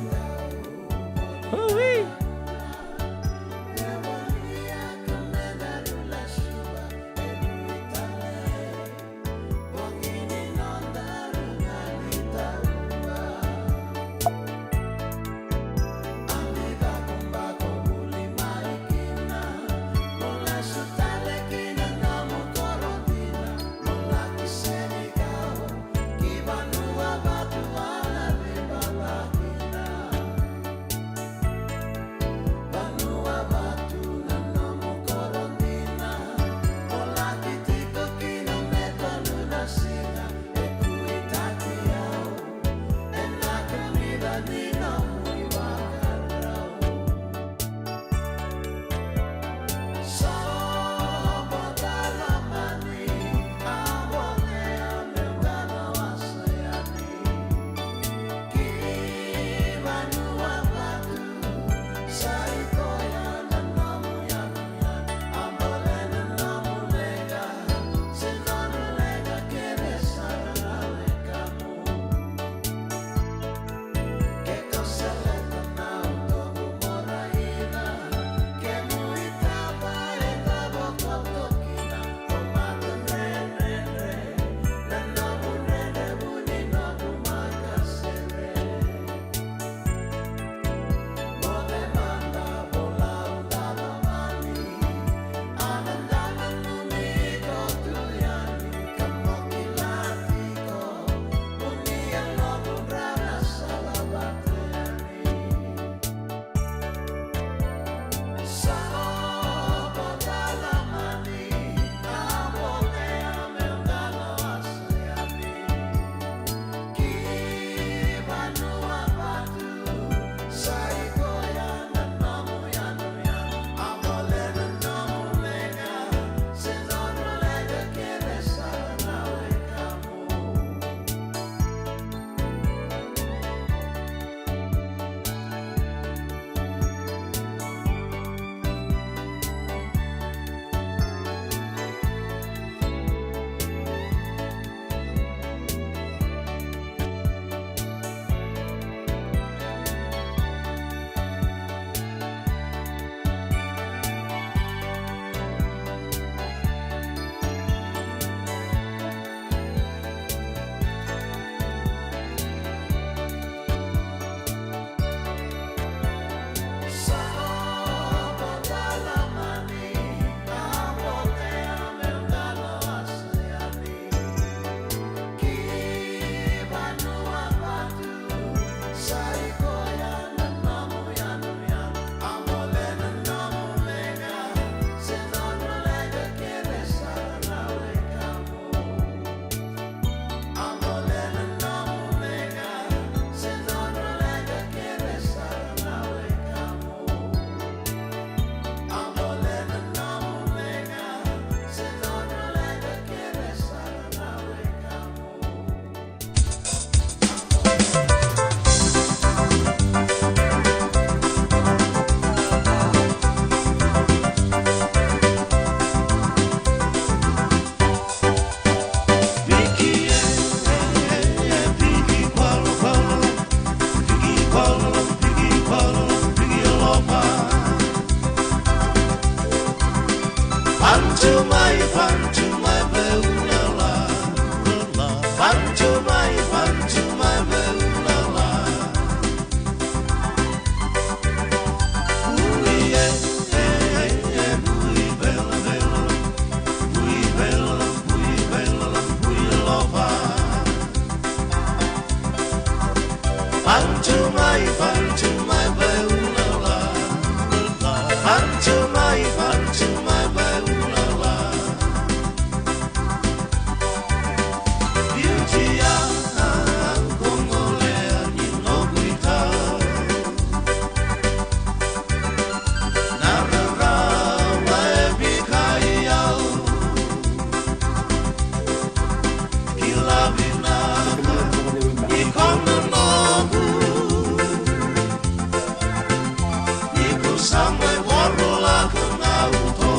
sampai warola kenauto.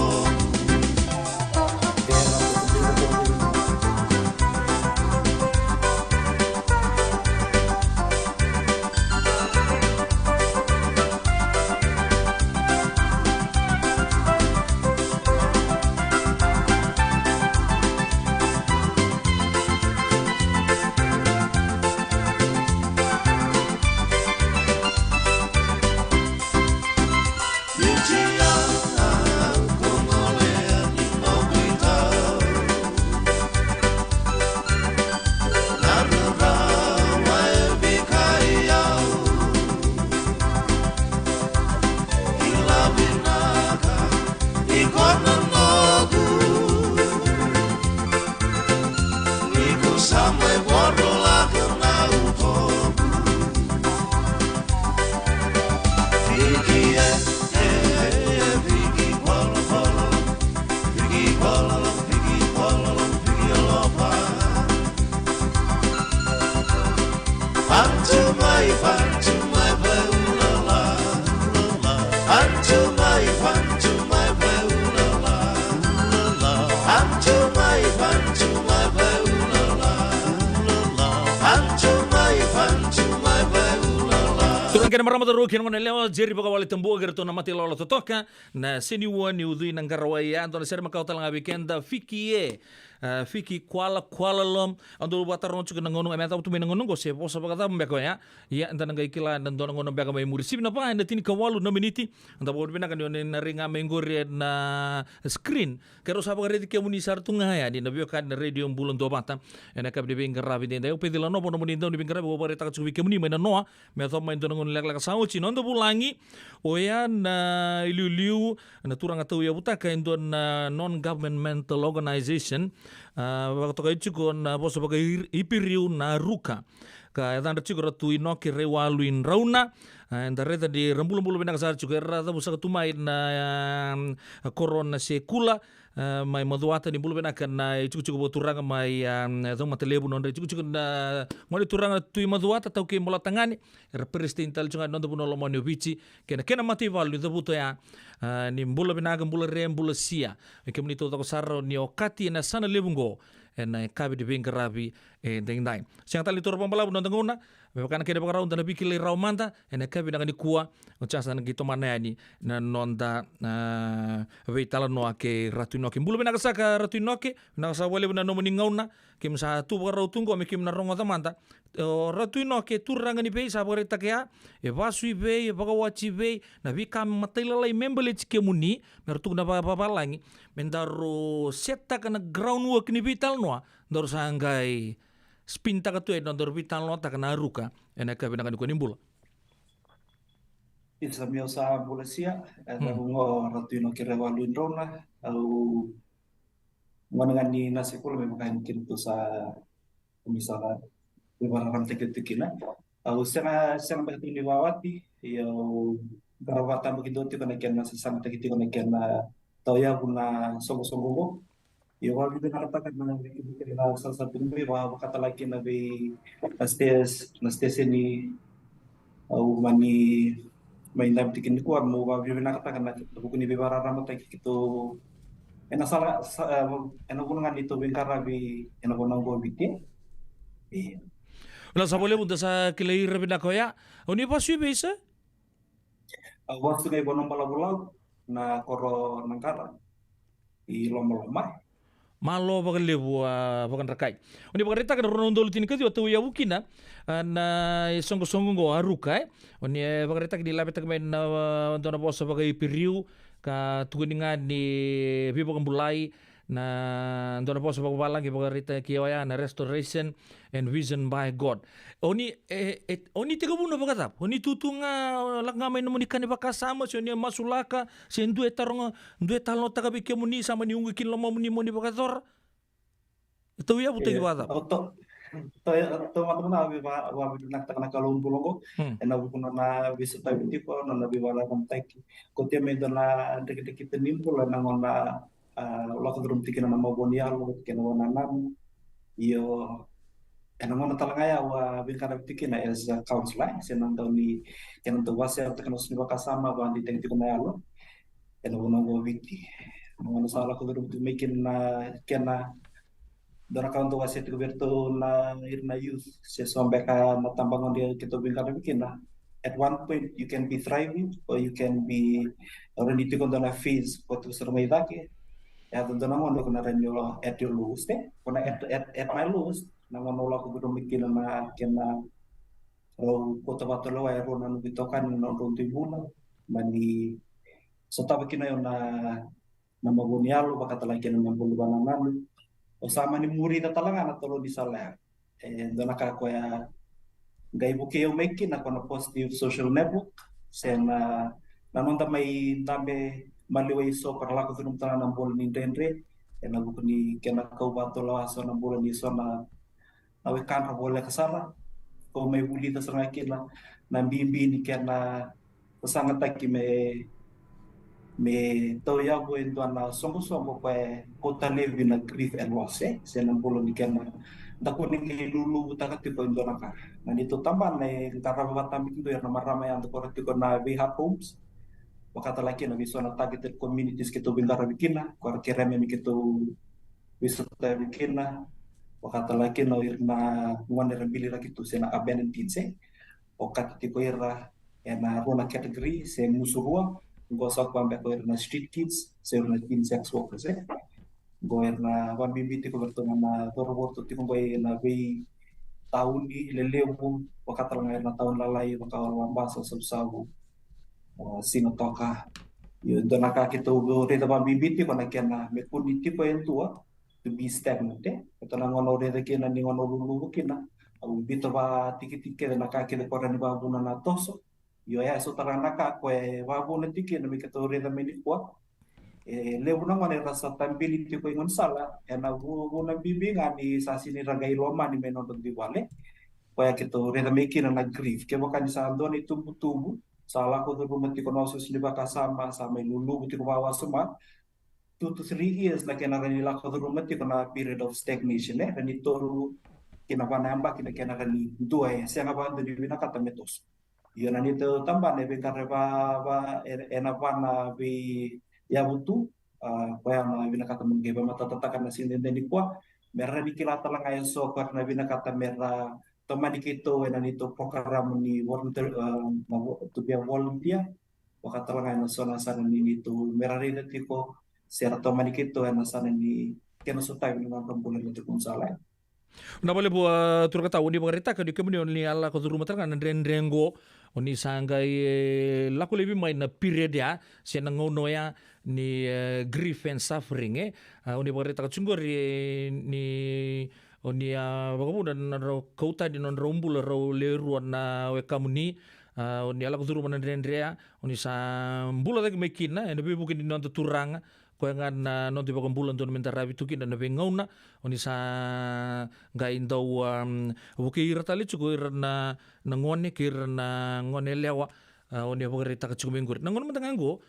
Kena maramato kena ngone leo jeri baka wale tembo gerto na mati lolo totoka na seni wani udui na ngarawaya ando na seri makau talanga weekenda fiki fiki kuala lom ando batar no chuka ngono emeta tu mena ngono se posa baka tam beko ya anda ngai kila dan don ngono beka mai murisip na pa anda tini kawalu na miniti anda bod bina kan na ringa mengore na screen kero sapa redi ke muni sartunga ya di na bio kan radio bulon do bata ena kab de bengara bide nda pedila no bono muni ndo bengara bo bare tak chuki ke muni mena noa me to mai don ngono lek sao chi nondo bulangi oya na iliu na turanga tau ya buta ka indon non governmental organization waktu kai chuko na boso baka ipiriu na ruka ka edan chuko ratu inoki rewaluin rauna enda reta di rembulu-rembulu bina kasar chuko rata busa ketumai na korona sekula mai maduata ni bulu bina kan na chuko boturanga mai do matelebu non chuko na ngoli turanga tui maduata tau ke mola tangani represent tal chunga non buno lomo ni bici kena mati valu do buto ya ni bulu bina kan bulu rem bulu sia ke menito to sarro ni okati na sana lebungo na kabi di bengarabi deng dai siang tali tur pambalabu non tenguna Bukan kena bakar raun dan bikil rau manta, ena kabi nak ni kuah, ucasan gitu mana ni na nonda veitala no ake ratu noke. Bulu benak saka ratu noke, nak sawale benak nomu ningauna, kim sa tu bakar rau tunggu, kim na rongo manta. Ratu noke turang ni pei sabore takya, vasui pei, bagawachi pei, na bika matailai membele cike muni, mertu na apa langi, mendaru seta kana groundwork ni vital noa, daru sanggai. Spinta katu e nondor vital nota kana ruka ena ka bina kan ko nimbula Isa mio sa bulasia ada ngo ratino kire waluin rona au ngongan ni nasikul me makan kintu sa misalnya beberapa teknikina au sena betul ni wawati yo garawata begitu ti kana kenna sesama teknik kana kenna toya guna sogo yo wali benar katakan na kira salah satu ni bahwa kata lagi nabi nastes ini au mani main dalam tikin ku amo wali benar katakan na buku ni bebara ramat gitu ena salah ena gunungan itu bengkara bi ena gunung go biti Wala sa boleh punta sa kilay rabina ko ya oni pa sui besa waktu ni bonong balabulau na koro nangkara I lomba malo bagal lebu bagan rakai oni bagan reta kan rondo lutin kadi watu ya wukina na songo go aruka oni bagan reta di labet main dona bosa bagai piriu ka tuguninga ni bi bagan bulai na dona bosa bagai balang ki bagan reta kiwaya na restoration and vision by God oni oni tiga buno bagatap oni tutunga laknga main muni kan bakasama so ni masulaka sen due taronga due talno taga bi kemuni sama ni ungi kin lomo muni muni bagator itu ya buta gibata to matuna abi wa nak takna kalon bulongo ena bukuna na visita tipo na nabi wala kontak ko te me dona dek nimpul na ngona lo ko drum tikina na mabonia lo kena wana nam iyo ngono talangaya wa bingkara tikina as a counselor senang daw ni kenan to wase ang teknos ni kasama ba di tengti ko na yalo ngono go wiki ngono sala ko duro making na kena dona kaunto wase to berto na irna youth se sombe ka matambangon dia kito bingkara tikina at one point you can be thriving or you can be already to dona fees ko to sermai dake ya dona ngono ko na renyo at your lowest kona at my lowest na ngono ko duro mikina na kena kota batalo ay ro na bitokan no ro tibuna mani so tabi kina yon na magunialo baka talaki na mabuluban namin o sama ni muri na talaga na tolo di sala dona ka ko ya gai buke yung make na kono positive social network sen nanonda may tabe maliway so para lako tunong tanan ng bol ni Dendre na buko ni kena kau batolo aso na bol ni so na awekan ra bola kasama ko may huli ta sa kila na bimbi ni kena sangat taki me to ya bo endo na songo pa kota levi na grief and loss sa nang bulo ni kena dako ni lulu ta ka tipo endo na ka na dito tamban na karabata mi ito na maramay ang ko ko na we have homes wakata laki na biso na targeted communities kito bingara bikina ko kireme mi kito biso ta bikina wakata laki no irna ngone rembili ra kito sena abandoned kids o kata tipo ira na rona category se musuhua go sa kwambe ko na street kids se na teen sex workers go na wambimbi ko berto na toroboto tiko boy na be tahun di lelewu wakata lang na tahun lalay wakawang baso sa sabu sino toka yun doon nakakita reda wambimbi ko na kena me puniti ko yung tua to be stagnant ito na ngono reda kina ni ngono lulu kina au bito ba tiki-tiki na nakakita ko rin babu na natoso yo ya so taranaka ko babu na tiki na may katore na minit ko lewu na ngone rasa tambili ko ingon sala na bu na bibinga ni sa siniragay loma ni menon di wale ko ya kito reda meki na grief ke bukan sa andon itu tubu sala ko do mati ko nosos ni baka sama lulu buti ko bawa suma 2 to 3 years na kena nila ko do mati ko na period of stagnation dan itu kinapanamba kina kani dua siya nga ba do di nakata metos yun na nito tamba ne be kareba ba na be ya butu kaya na binakata mungge ba matatatakan na sinende ni kwa merah dikilata lang ayon so karena binakata merah teman dikito na nito program ni volunteer to be a volunteer wakata lang ayon so nasana ni nito merah rin tipo sera teman dikito na sana ni kena so tayo ng kampulan nito kung sala na bale buat turka tahu di bagarita ka di kemudian ni alla ko rumah terang ndrengo oni sangai laku lebih main na period ya siya nangono ya ni grief and suffering oni bagarita ka cunggur ni oni bagaimana dan kauta di non rombul ro leruan na wekamuni oni ala ko rumah ndrendrea oni sa mbula tag mekina ene bukin di non turang ko nga na non ti bakong bulan don mentarabi tukin na bengauna oni sa gain daw bukir tali cukuir na ngone kir na ngone lewa oni bagarita ka cukumengur nangon matanganggo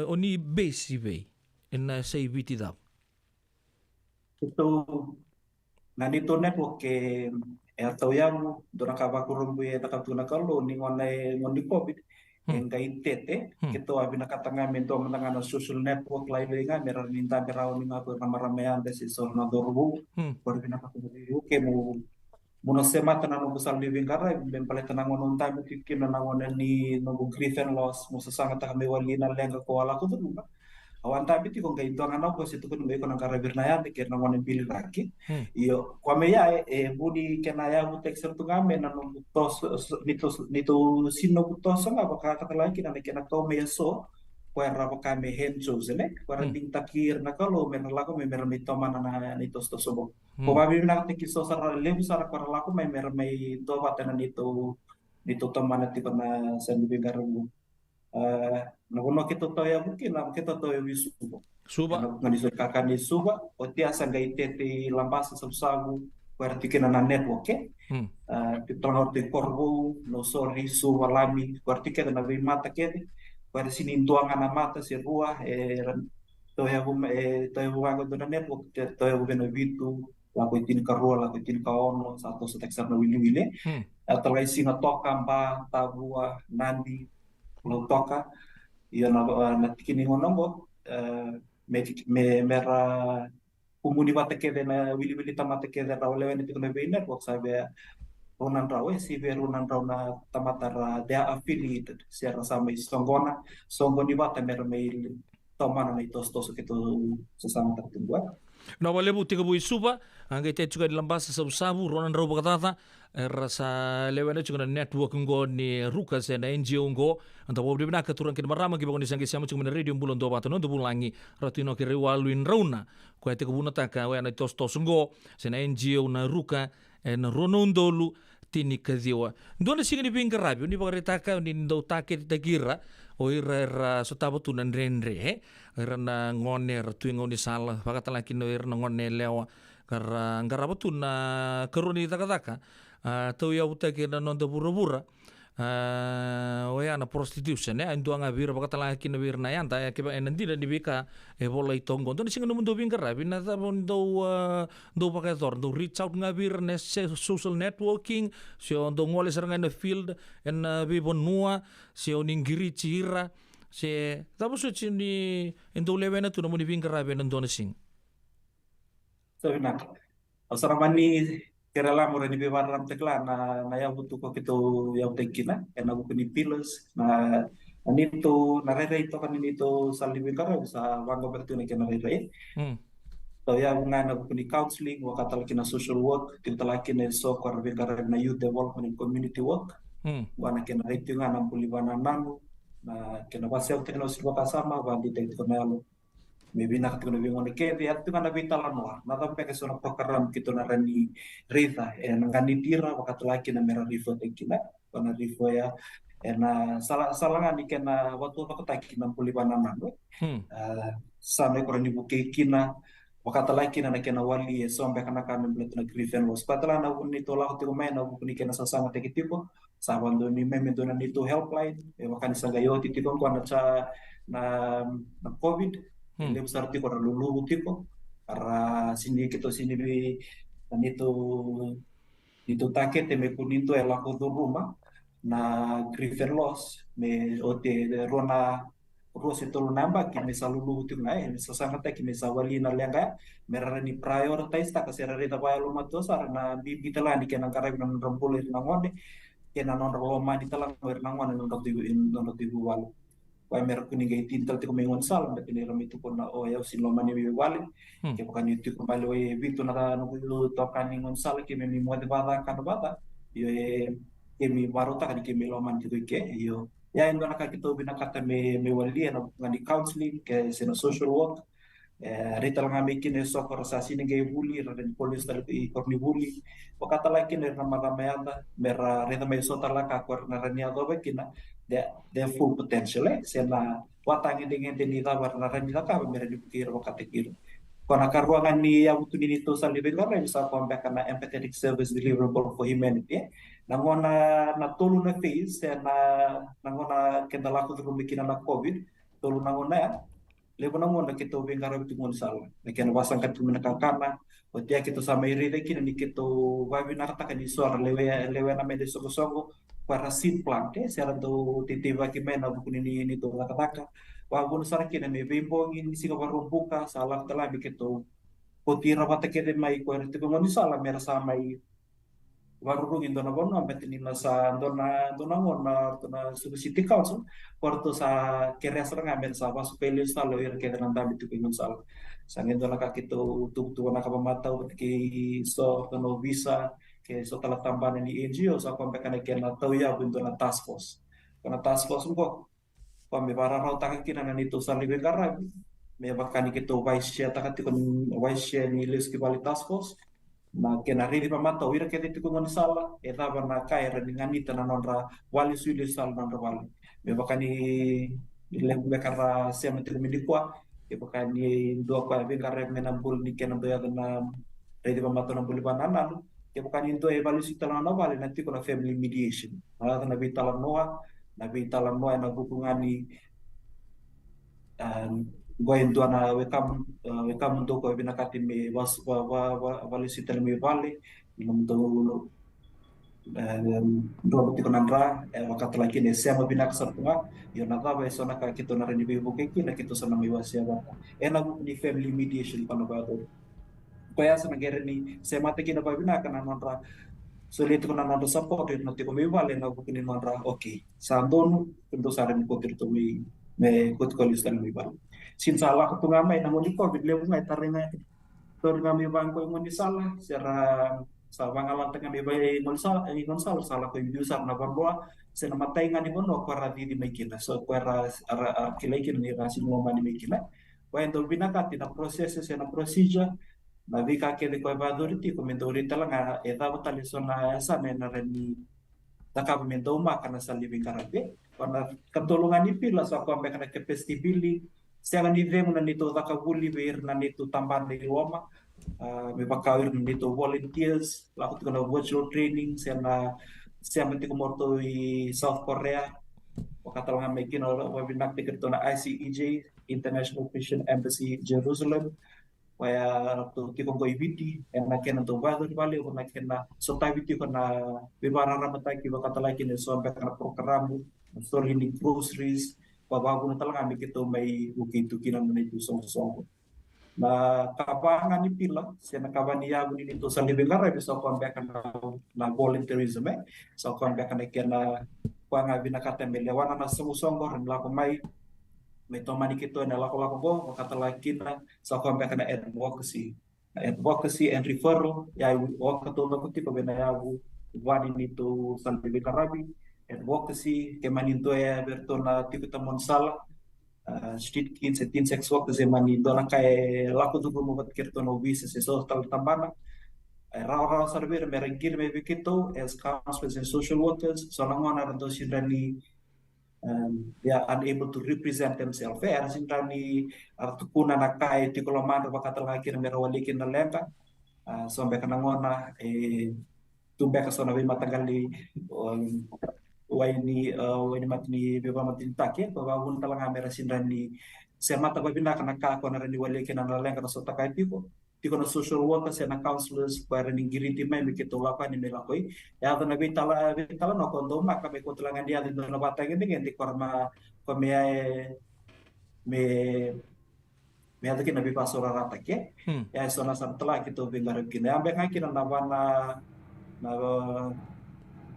oni base bay en say biti daw ito nanito network ke atau yang dona kabakurung buye nakatuna kalo ni ngone covid yang kaitete kita abina katanga mento menangana social network lain nga meron minta beraw ni nga ramaramean desi sorna dorbu berbina katulu ke mo sema tanang busal living kara ben pala tanang on time kikin na ngone ni no grief and loss mo sasanga ta kami wali na lenga ko wala ko dulu awan tabi ti kung kaito nga ko situ ko nung ko nang karabir na yan kaya na ngone pili raki iyo kwame ya budi kenaya mo texter tu ngame na no butos nito sino butos nga baka katalaki na kena to me so kwera baka me henso zene kwera ding takir na kalo me lako me meron ito mana na nito sto sobo kumabi na tikiso sa lebu sa kwera lako me meron may to batan nito tamana ti na sa bigaru nakuno kita to ya mungkin na kita to ya suba nganiso kakani suba o tia sanga itete lambasa sabu berarti kena na network kita ngerti korbo no sorry suba lami berarti kena na mata kene pada sini tuangan na mata si ruah to ya hum to ya wango do na network to ya beno bitu laku itin karua laku itin kaono satu seteksar na wili-wili talai singa toka mpa tabua nandi lo toka iyo na tikini ngonongo mera umuni wate kede na wili-wili tamate kede ra olewen itu na network sabe Ronan Rao si Ronan Rao na tamatara they are affiliated siara sama Songona Songoni wate mera mail tomana na itos toso kito sesama tertunggu Na wale bu tiga bu isuba angge te juga di lambasa sabu ronan rau bakatata rasa lewena juga network ngo ni ruka se na NGO ngo anta bob dibna ka turang kin marama ki bangoni sangi siamu cuma radio bulon do batu no do bulangi ratino ki rewaluin rauna ko te ko bunata ka wa na tos tos ngo se na NGO na ruka en ronondolu tini kadiwa ndona singa ni bingarabi ni bagarita ka ni ndo take tagira o ira sotabo tunan renre ira na ngone ratu ngoni salah bakatala kino ira na ngone lewa kara ngarabo tuna keruni taka tau ya uta ke na nonda bura-bura o ya na prostitution ando anga bira bakatala kino bir na yanta ya ke endi na dibika e bola itongo ndo singa no mundo bingarabi na do pakator do reach out ngabir ne social networking si ndo ngole seranga na field en bibon nua si oningiri chira si tabo so chini ndo lewena tu no muni bingarabi na ndo sing so na saramani kerala mura ni bebaram tekla na ya butu ko kito ya tekina na buku ni pillars na anito na rere ito kanito sa living kara sa wango bertune ke na rere so ya bunga na buku ni counseling wakatal kina social work tintalaki na so kar kara na youth development and community work wana kena itu nga na pulibana nanu na kena basel teknologi kasama bandi teknologi maybe nakatikono bingone kete atu ngana vitala noa na tampe ke sona program kito na rani rita ngani tira wakatulaki na mera rifo tekina kona rifo ya na salanga ni kena watu wakataki na pulibana nanu sana ko ni buke kina wakatalaki na kena wali sombe kana kana mletu na grifen was patala na uni to la hotu mena bukuni kena sasama tekitipo sabando ni meme dona ni to helpline wakani sagayo titiko ko na cha na covid le besar tiko na lulu tiko para sini kito sini bi nito take te me kunito ela ko do rumah na grifen loss me ote rona Rose itu namba kini salulu tu ngai sesama tak kini sawali na lenga merah ni prioritize tak kasera reta pa lo mato sarana bibi telan di kena karek nan rompul na ngone kena non roma di telan wer na ngone non tibu wal wa mer kuni gai tintal te komengon sal bet ni ram itu pun o ya sin lo mani bi wal ke bukan itu kembali we bitu na no lu tokan ni ngon sal ke mi mo de bada kan bada yo ke mi barota kan ke mi lo man itu ke yo ya endo na kakito binakata me wali na ngani counseling ke seno social work rita lang amikin e sokor sa sini gay bully ren polis tal i korni bully wakata laki ne na magamayanda mera rita may sota la ka kor na renia do bekina de full potential sena watang dengan denita warna renia ka mera dipikir wakata kir kona karuangan ni ya butu nito sa living ka bisa comeback na empathetic service deliverable for humanity nangona na tolu na phase nangona kendala ko bikin na covid tolu nangona ya lebo nangona kito bengara bitu ngon sala ken wasang kat tumena kakana otia kito sama iri kin ni kito webinar ta kan suara lewe na mede sogo para sin plante sera do titiba ki mena bukuni ni to kata wabun sara kin me bimbo in sika buka salah telah bikito potira watakede mai ko rete ngon sala mera samai warung indo na bono ambet ni nasa dona ngona na city council porto sa kere serang amben sa pasu pele sta lo ir kede nanda bitu pingun sal sangin dona ka kito tu na ka pamata ki so no visa ke so tala tamban ni NGO sa ko pekana kena tau ya bunto na task force kana task force ko pambe para rau ta kina na nito sa libe garra me bakani kito vice chair ta kati kon vice chair ni list ki bali task force na kena riri pamata wira kete tiku ngoni sala eta bana kaira dengan ita na nonra wali suili sal nonra wali me bakani lemu bekara sema tiku midikwa ke bakani do kwa bekara menambul ni kena doya na riri pamata na buli banana ke bakani do evaluasi talana wali nanti kuna family mediation ala na bitala noa na buku ngani Gua yang tuana wekam untuk ko binakati me wali sitel me vale untuk robot ko nandra wakati lagi ne sema binak sarpunga yo na taba so na ka kito na reni bibo kiki na kito sa na miwasya ba ni family mediation pano ba to kaya sa nagere ni sema te kina ba binaka na nandra so lito ko na nandra support no te ko me vale na ko kini nandra okay sandon kendo sa reni ko kirto me kut ko listan me vale sin salah ko ngamay na ngoli ko bidle mo ngay taringa kami bangko yang salah secara bangalan tengah may ngon salah ko yung usar na barboa sa namatay nga ni bono ko di makina so ko kilay kin ni rasin mo man ni makina when binakati na proses sa na procedure na vika ke ko baduriti ko mendorita lang eta batali so na sa na reni nakabimento karena sa living karabe karena katulungan ni pila so ako ambek na kepestibili siya ni demo na nito nakabuli bir na nito tamban ni Roma may bakawir na nito volunteers lakot ko na virtual training siya mati ko morto i South Korea wakatalangan may kino webinar tikito na ICEJ International Christian Embassy Jerusalem kaya to tipo ko ibiti na kena to bago di bali na kena so tabi ko na bibara ramatay kiba katalaki ni so ambek na programo story ni groceries babago na talaga may kito may bukito kinan na ito song na kabangan ni pila siya nakabaniya ni nito sa living kara so ko ambek na volunteerism so ko ambek na kena ko nga binakata melewana na sumusong ko rin la ko may tomani kito na lako go makatalaki na sa ko ambek na advocacy and referral ya wakato na kuti ko benayabu wani nito sa living karabi advocacy kemaninto ya bertona tikita monsala street kids et teen sex work ze mani dona kai lako tu mo bat kerto no visa se so tal tambana raw sarber merengir me bikito as counselors and social workers so langona rando sindani they are unable to represent themselves sindani artukuna nakai tikolomando bakatal ngakir merawalikin na lemba so mbeka nangona tumbeka so na matagali waini matni beba matni take baba bun talang amera sindani semata babina kana ka ko na rani wale kena na lenga so takai tiko na social workers and counselors para ni giriti mai mikito lapa ni melakoi ya na bitala no kondo maka be ko talangan dia do na bata gini ngendi korma ko me ada kina bi pasora rata ke ya so na samtala kito bingarap kina ambe ngakina na wana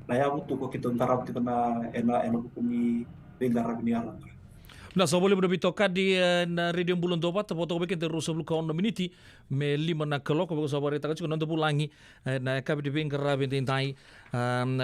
na ya butuh ko kita tarap kita na ena bukuni bengarap ni alam. Na sa boleh berbitoka di na radio bulan dopa tapo tapo bikin terus sebelum kawan miniti me lima na kelok ko sa barita ka nanti pulangi na kabi di bengarap bentai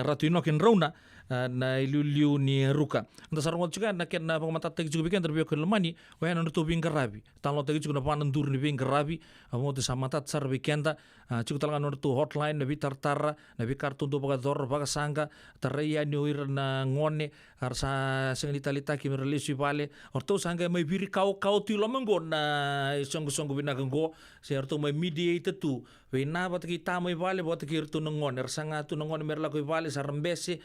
ratu inokin rauna na iluliu ni ruka nda sarong juga na ken na pamata teg juga bikin terbiok ke lemani wa na tu bengarabi talo teg juga na panan dur ni bengarabi amo te samata sar bikenda cukup talangan tu hotline na bitartara na bi kartu do baga dor baga sanga taraya ni uir na ngone arsa sengalita lita ki relisi vale orto sanga mai biri kau tu lomengo na song binaganggo se orto mai mediate tu we na bat kita mai vale bot ki tu ngon sanga tu ngon merla ko vale sarambese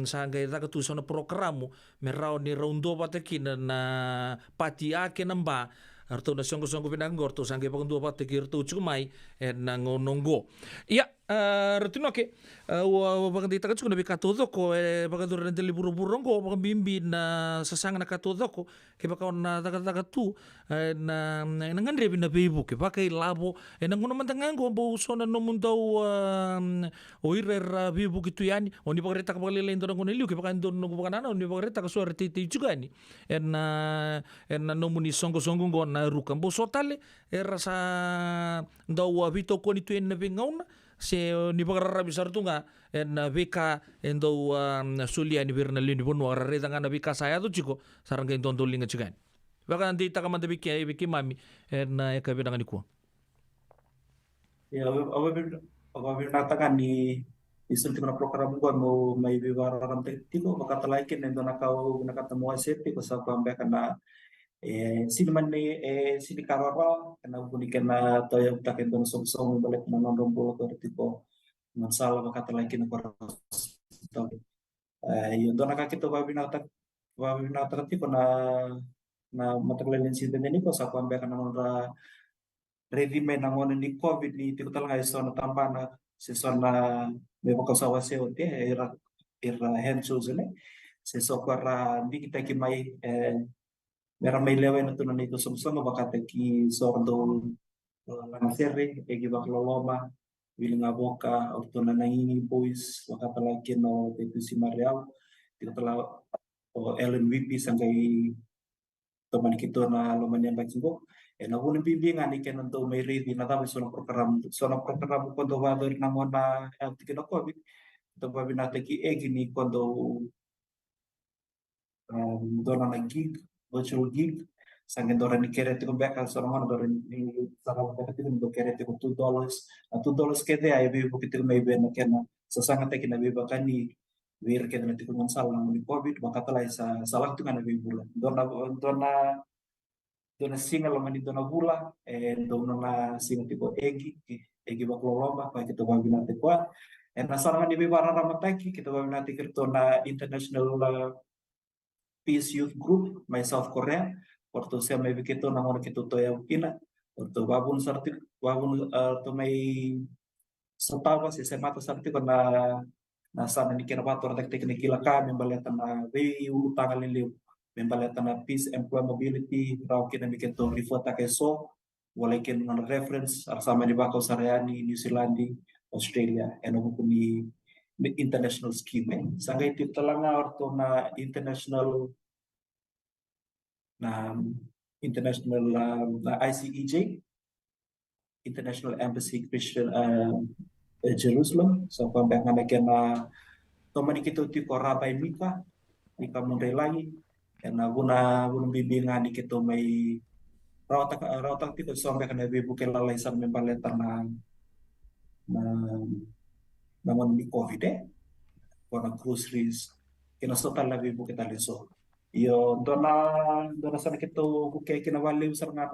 sanga ita ka tu sono programu merau ni raundo bat ki na pati ake namba arto na song binaganggo orto sanga pagndo bat ki tu chumai na ngonongo iya retino ke bagan dita kan sudah bikatodo ko bagan dura nanti libur-libur ko bagan bimbi na sasang na katodo ko ke bakaw na taga tu na ngandre bin na bebo ke bakai labo nang kuno mantangan ko bo so na nomun daw o irer bebo gitu yani oni bagareta ka bagalila indo na kuno liu ke bakan don no bakan oni bagareta ka suara titi juga ni na nomun isonggo go na rukan bo so tale rasa daw bito ko ni tuen na bingauna se ni bagarara bisar tu nga en beka endo sulia ni birna lini pun wagarare tanga na beka saya tu chiko sarang kain ton tolinga chikan baka nanti takaman de biki mami en eka bidang ni ko ya awabir natakan ni isul tikuna program ko mo may bibararam tiko baka talaikin endo nakau nakatamu asepi ko sa pambeka na siniman ni sini karara kena buni kena toya utaken dono song balik na nombo ko tipo masalah bakata lagi na kora yun doon nakakita babinata tipo na na matagal incident ni ko sa kuan ba kana ra ready-made na ngon ni COVID ni tiko talaga iso na tampana si so na may makasawa se ote era hand shoes ne si so para di kita ki mai mera may lewe na tunan nito sumsuma bakata ki sordo lang serre e gi bak loloma wili nga boka orto na nangingi boys wakata lagi no tetu si Mariao tiko talaga o Ellen VP sangay teman kita na lumayan baik singko na bunun bimbingan ikan untuk may ready na tabi sono program kondo wado na mo na health kino COVID ito ba binata ki gini kondo dona na gig virtual gig sangin dora ni kere tiko bekal sono mo dora ni sarang bekal tiko do kere tiko $2 $2 kete ay bi bukit tiko may ben kena sasanga teki na bi bakani wir kena tiko mansal ng COVID makatalay sa salang tunga na bi bulan dona singa lo mani dona bula dona la singa tipo egi bakloloma pa kita ba binate kwa na sarang ni bibara ramataki kita ba binate kirto na international peace youth group my South Korea porto se may bikito na mo kito to ya pina porto babun sarti babun to may satawa si semata sarti ko na sana ni kirabator teknik ka membaleta na be utang liliw membaleta na peace employability raw kina mikito rifota keso walakin ng reference sama ni Bako Sarayani New Zealand Australia ano ko ni international scheme sangay tito lang orto na international na ICEJ International Embassy Christian Jerusalem so pambangan na tomani kito ti ko Rabbi Mika munday lagi na bunang bibingan ni kito may rawatang tito so ang na bibuke lalay sa membaleta na naman ni COVID para groceries kinasota la bibuke taliso yo dona sana kito buke kinawali usar nga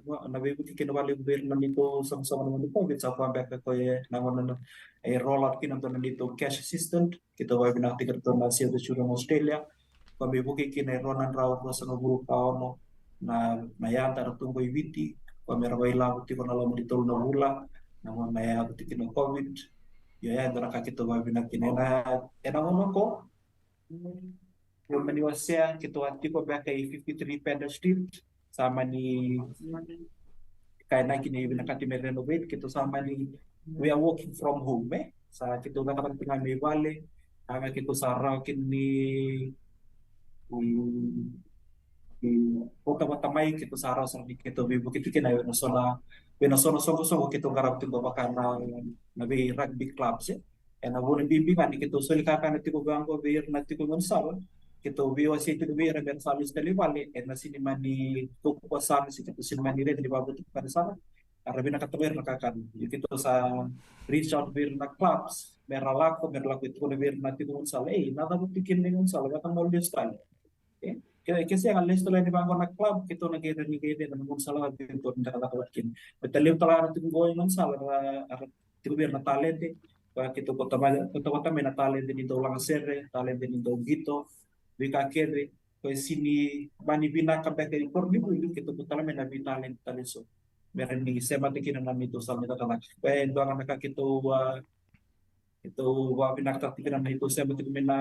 na bibuke kinawali gobyerno nito sama naman ni COVID sa pambeka ko naman ay roll out kinanto nito cash assistant kito wa binakti kerto na Save the Children Australia pambibuke kinaironan raw sa guru kaono na mayanta na tunggoy witi pameraway lang ti ko na lamang dito na bula na maya ti kino COVID ya dara ka kito ba binakinena naman ko yung maniwasya kito at ko ba kay 53 Pedder Street sama ni kaya na kini binakati may renovate kito sama ni we are working from home sa kito na kapag may wale hanga kito sa raw kini tamay kito sa araw sa kito bibo kito kinayo na sono so kito garap tito baka na be rugby clubs na bulan bimbingan kito sulika ka na tiko ganggo bir na tiko monsal kito biwa si tiko bir Gonzales Calivale na sinima ni tuko sa si kito sinima ni red libabo tiko para sa arabi na katuwer na kakan kito sa reach out bir na clubs meralako ito na bir na tiko monsal nada mo tikin ni monsal gatang molde style kasi ang listo lang ni bangko na club kito nagire-nigire na mong sala dito na nakalakin betaliw tala natin going on sala tiko bir na talente pa kito ko tama na talente dito lang serre talente dito gito bika kere ko sini bani binaka beke por di bu kito ko tala na bi talent taliso meron ni sema tikin na nito sa nito kana kaya ndo ang nakakito ito binakta tikin na ito sema tikin na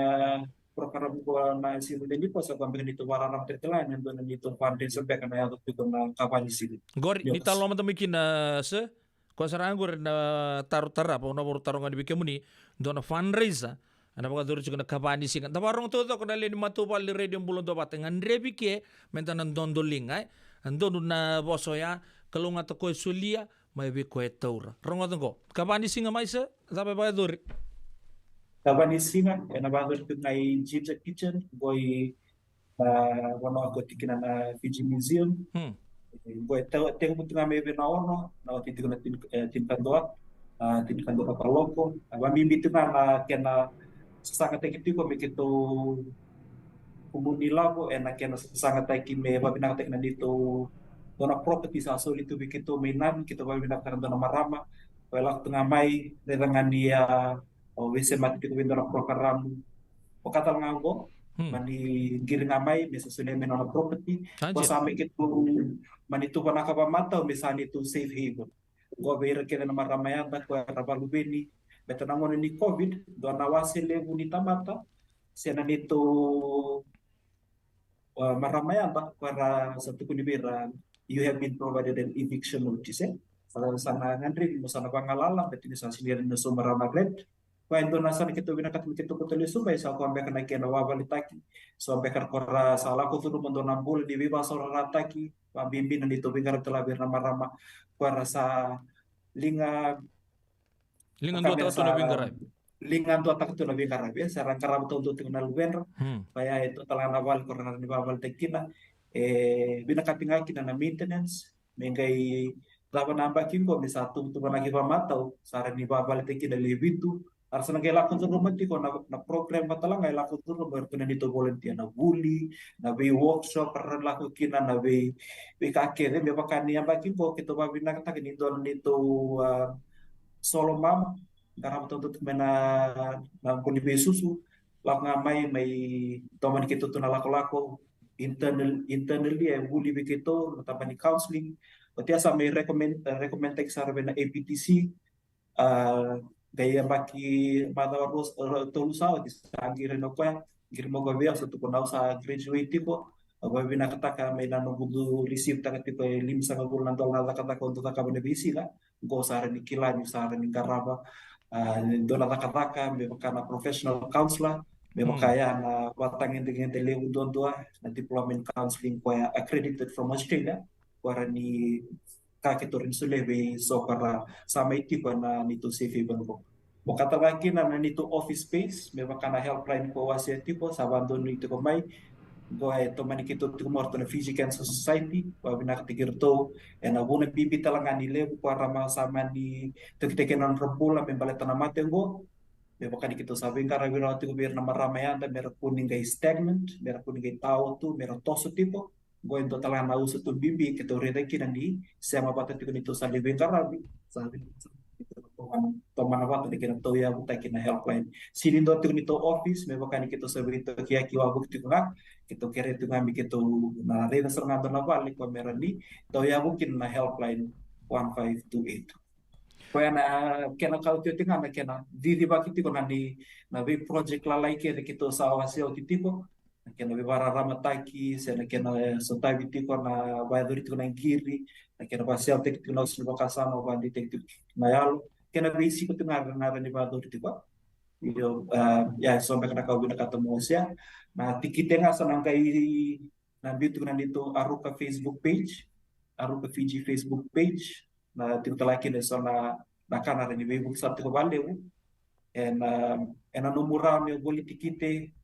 program ko na sinundan po sa kambing nito wararang terkelan yang doon nito pandin sampai kana yato pito na kampanye sini. Gor ni talo man tamikin na se ko sarang gor na tarutara pa na tarungan bikin mo ni do na fundraiser ana mga duro na kampanye sini. Tawarong to ko na lini matupal ni radio bulon to patengan rebike mentanan dondoling ay andon na bosoya kalunga to ko sulia may bi ko etaura. Rongo to kampanye singa mai se sabe ba duro. Kapan singa na bago ito na Jim's Kitchen boy wano ako tikinan na Fiji Museum boy tengo mo nga may binaono na titi ko na tinkandoa tinkandoa paloko mamimito nga na kena sasanga tekiti ko mikito kumunila ko na kena sasanga teki may babinakatek na dito dona property sa solito mikito may nan kito babinakatek na marama wala nga may redangan niya o wise mati ko bindora program o katal nga ko mani giring amai mesa sudah menona property ko Anjir. same gitu mani tu panaka pamata mesani tu safe haven go beira kena nama ramayanda ko rabalu beni betanangon ni covid do nawasi levu ni tamata sena nito maramayanda para satu kunibira you have been provided an eviction notice Salah sana ngandri mo sana pangalala betul sa sendiri na sumara magret kwento na sana kita binakat kita kutuli subay sa ko ambek na kena wabalitaki so ambek kora sala ko turu mondo nambul di biba sora rataki pabimbi na dito bingar telabir na marama kwara sa linga Lingan dua tak tu na binggarai. lingan tu atak tu na bingar ya sarang karab tu untuk tinggal luber kaya itu telah nawal korna ni babal tekina binakatinga kita na maintenance mengai Lava namba kimbo ni satu tu lagi pamatau saran ni babal teki dari bitu arsa ngai laku tu rumah ti ko na program batala ngai laku tu rumah tu nito volunteer na buli na be workshop per laku kina na be kake de be pakani amba kimbo kito babi na kata ni don nito solo mam garam tu mena na kuni be susu lak ngamai mai toman kito tu na laku internally buli be kito tapani counseling Tiasa may recommend tek sarbe na APTC gaya baki madawaros tolusa di sangire no kwa girmo gavia sa tukunaw sa graduate tipo babi nakataka may nanobudu receive taka tipo lim sa kagulan tol na nakataka untuk taka benefisi ka go sare ni kilani sare ni karaba do na nakataka may makana professional counselor may makaya na watangin dengan telewu doa na diploma in counseling kwa accredited from Australia para ni kakitorin sulebe so para sama iti pa na nito safe banko. Mo katalaki na nito office space, may makana helpline ko wasi tipo sa bandon nito ko may go ay to manikito to morto na Fiji Cancer Society, pa binakatigir to and abuna bibi talaga nile para masama ni tektekenan rompula may baleta na matengo. May baka dikito sabi nga rawira ko bir na maramayan da meron kuning gay stagnant, meron kuning gay tao to, meron toso tipo. Going to talaga na uso to bibi kito reda kinani sama bata tiko nito sa living karabi sabi to manawat ni kina to ya buta kina helpline sinin do tiko nito office may baka ni kito sabi to kiya kiwa bukti ko nga kito kere to ngami kito na reda sa nga na balik ko meron ni to ya bukin na helpline 1528 kaya na kena kau tio tinga na kena didi bakiti ko nani na be project lalai kere kito sa awasio titipo kena bebara ramataki sena kena sotabi tiko na baidori tiko na ngiri na kena pasial tek tiko na usni bakasama bandi tek tiko na yalo kena besi ko tinga na ni baidori tiko iyo ya sombe kena kau bina kata mosia na tikite nga sa nang kai na bitu na dito Aruka Facebook page Aruka Fiji Facebook page na tiko talaki na so na kana ni Facebook sa tiko baleu and na numura ni boli tikite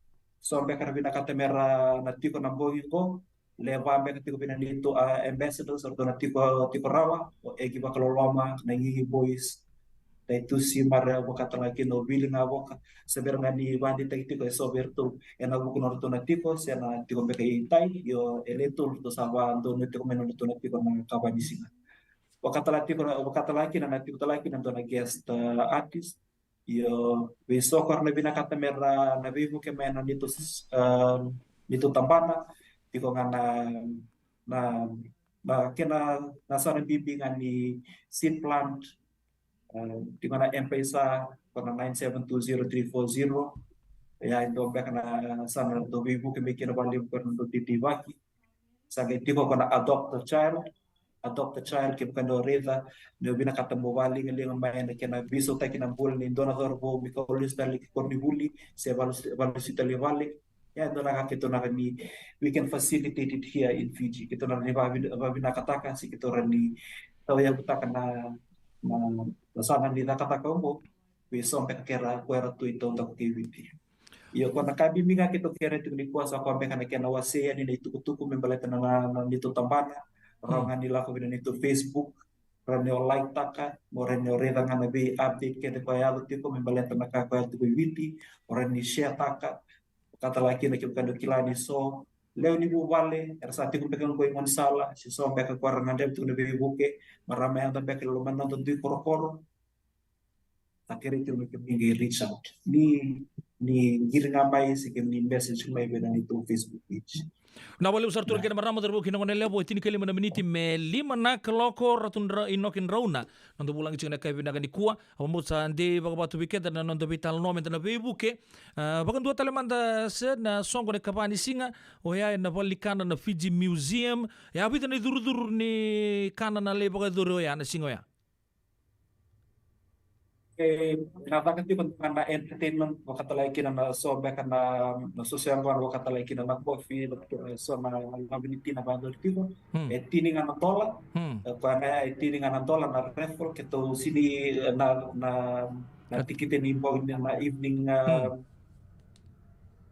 so ambe kana bina kata mera na tiko na bogi ko leva ambe tiko bina dito ambassadors or na tiko rawa o egi bakaloloma na ngi boys dai tu si mara bo kata lagi no bili nga boka saber ngani bandi tiko so berto ena buku no to na tiko se na tiko be kai tai yo eleto to sawa ando no tiko meno to na tiko na kabani singa wakata lagi na tiko lagi na to na guest artist yo besok karena bina kata mera na bibu ke mena nito tambana tiko ngana na kena nasara bibi ngani seed plant di mana M-Pesa karena 9720340 ya itu kana sana do bibu ke mikir bali karena do titibaki sage tiko kana adopt a child ke bukan do reda do bina kata mo wali ngali ngamayan kena biso ta kina bul ni dona bo mi ko lis dali ko ni buli se balu sitali wali ya do na kito na ni we can facilitate it here in Fiji kito na ni bina kataka si kito rani taw ya butaka na sana ni nakataka mo biso ang kera kwera tu ito tak KBT iyo ko nakabimbinga kito kera tu ni kuasa ko ambe kana kena wase ni tuku membaleta na nito tambana rangan nila ko nito Facebook ranyo like taka morenyo reda nga nabi update kete ko ya tipo membaleta na ka ko tu witi oren ni share taka kata laki na kibukando kilani so leo ni bubale ersati ko pegang ko imon sala si so be ka kwarangan dem tu nabi buke marame ang tambe ke lumanan tu korokoro akhirnya itu mereka reach out ni ni giringamai sikim ni message mai bena itu Facebook page. Na wale usar tur kena marama terbu kina ngone lebo tini kali mana meniti me lima na keloko ratun inokin rauna nonto bulang cina kai bina gani kuah amu sande baga batu biket dan nonto bital no mentana bebuke bagan dua talemanda se na songo ne kapani singa o ya na valikana na Fiji Museum ya bita ni dur ni kana na le baga duro ya na singo ya. Natakan ti na entertainment wakatalay kina na sobe kana na susyangwan wakatalay kina na coffee so na ability na bandol tiko tini nga na tola kana tini nga na tola na raffle keto sini na tikitin imbo na evening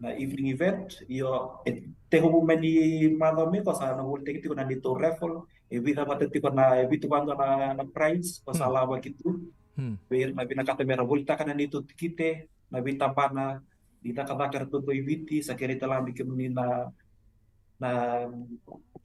na evening event yo te hubo meni madame ko sa na wolte tiko na dito raffle vida batati ko na evitu bando na prize ko sa lawa kitu nabi nakata mera volta kana nito tikite nabi tapana dita kabakar to iviti sa kereta lambi kemni na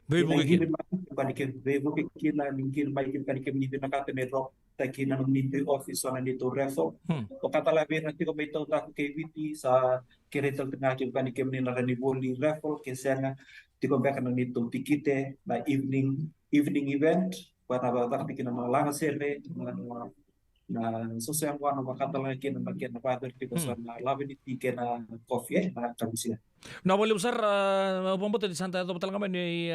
Bebu ke bani ke bebu ke kina mingkir mai kim kani kemni na kata mero takina no nito office na nito refo o kata labi na tiko beto ta ke iviti sa kereta tengah kim kani kemni na rani boli refo ke senga tiko bakana nito tikite na evening event wana ba tikina na langa sere na sosial wana wakata lagi na bagian na pader tiko sa na labi ni na coffee na kamisia. Na wale usar bombote di Santa do betal ngamen ni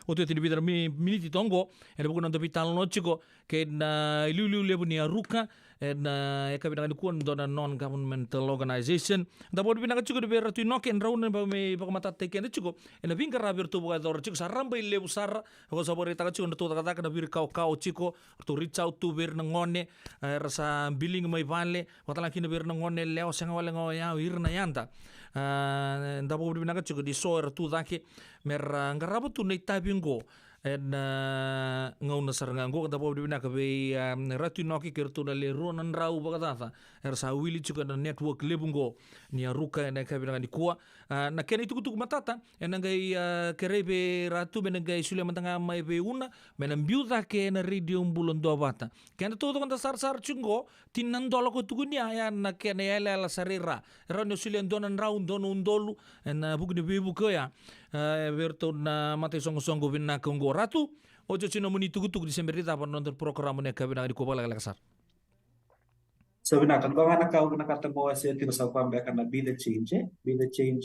oto ti bidar miniti tongo ene buku nanto vital no chiko ke na ilu lebu ni aruka na ya kabina ni kuan dona non governmental organization da bod bina chiko de beratu nok en raun ba me ba mata teke ne chiko ene vinga rabir tu ba dor chiko saramba lebu sar ko sabore ta chiko to ta na bir kau chiko to reach out to ber ngone rasa billing mai vale watala kina ber ngone leo sanga wale ngo ya irna yanta nda bo bina chiko di soer tu dake mer ngarabo tu nei tabingo en ngau na sarangango da bo bina ka be ratu noki kertu na le ronan rau bagata er sa wili chiko na network lebungo ni aruka na ka bina ni kuwa na keni tuku matata en ngai kerebe ratu ben ngai sule mantanga mai be una ben biuda ke na radio mbulon do bata ken to to sar chungo tinan dolo ko tuku ni ya na kene ele la sarira rano sule donan rau don undolu en buku ni bebu ko ya verto na mate songo bina kongo ratu ojo chino muni tugu Desember dita pa nonton program ne kabina di kopala kasar. Sebenarnya kalau anak kau nak kata bahwa saya tidak sampai akan be the change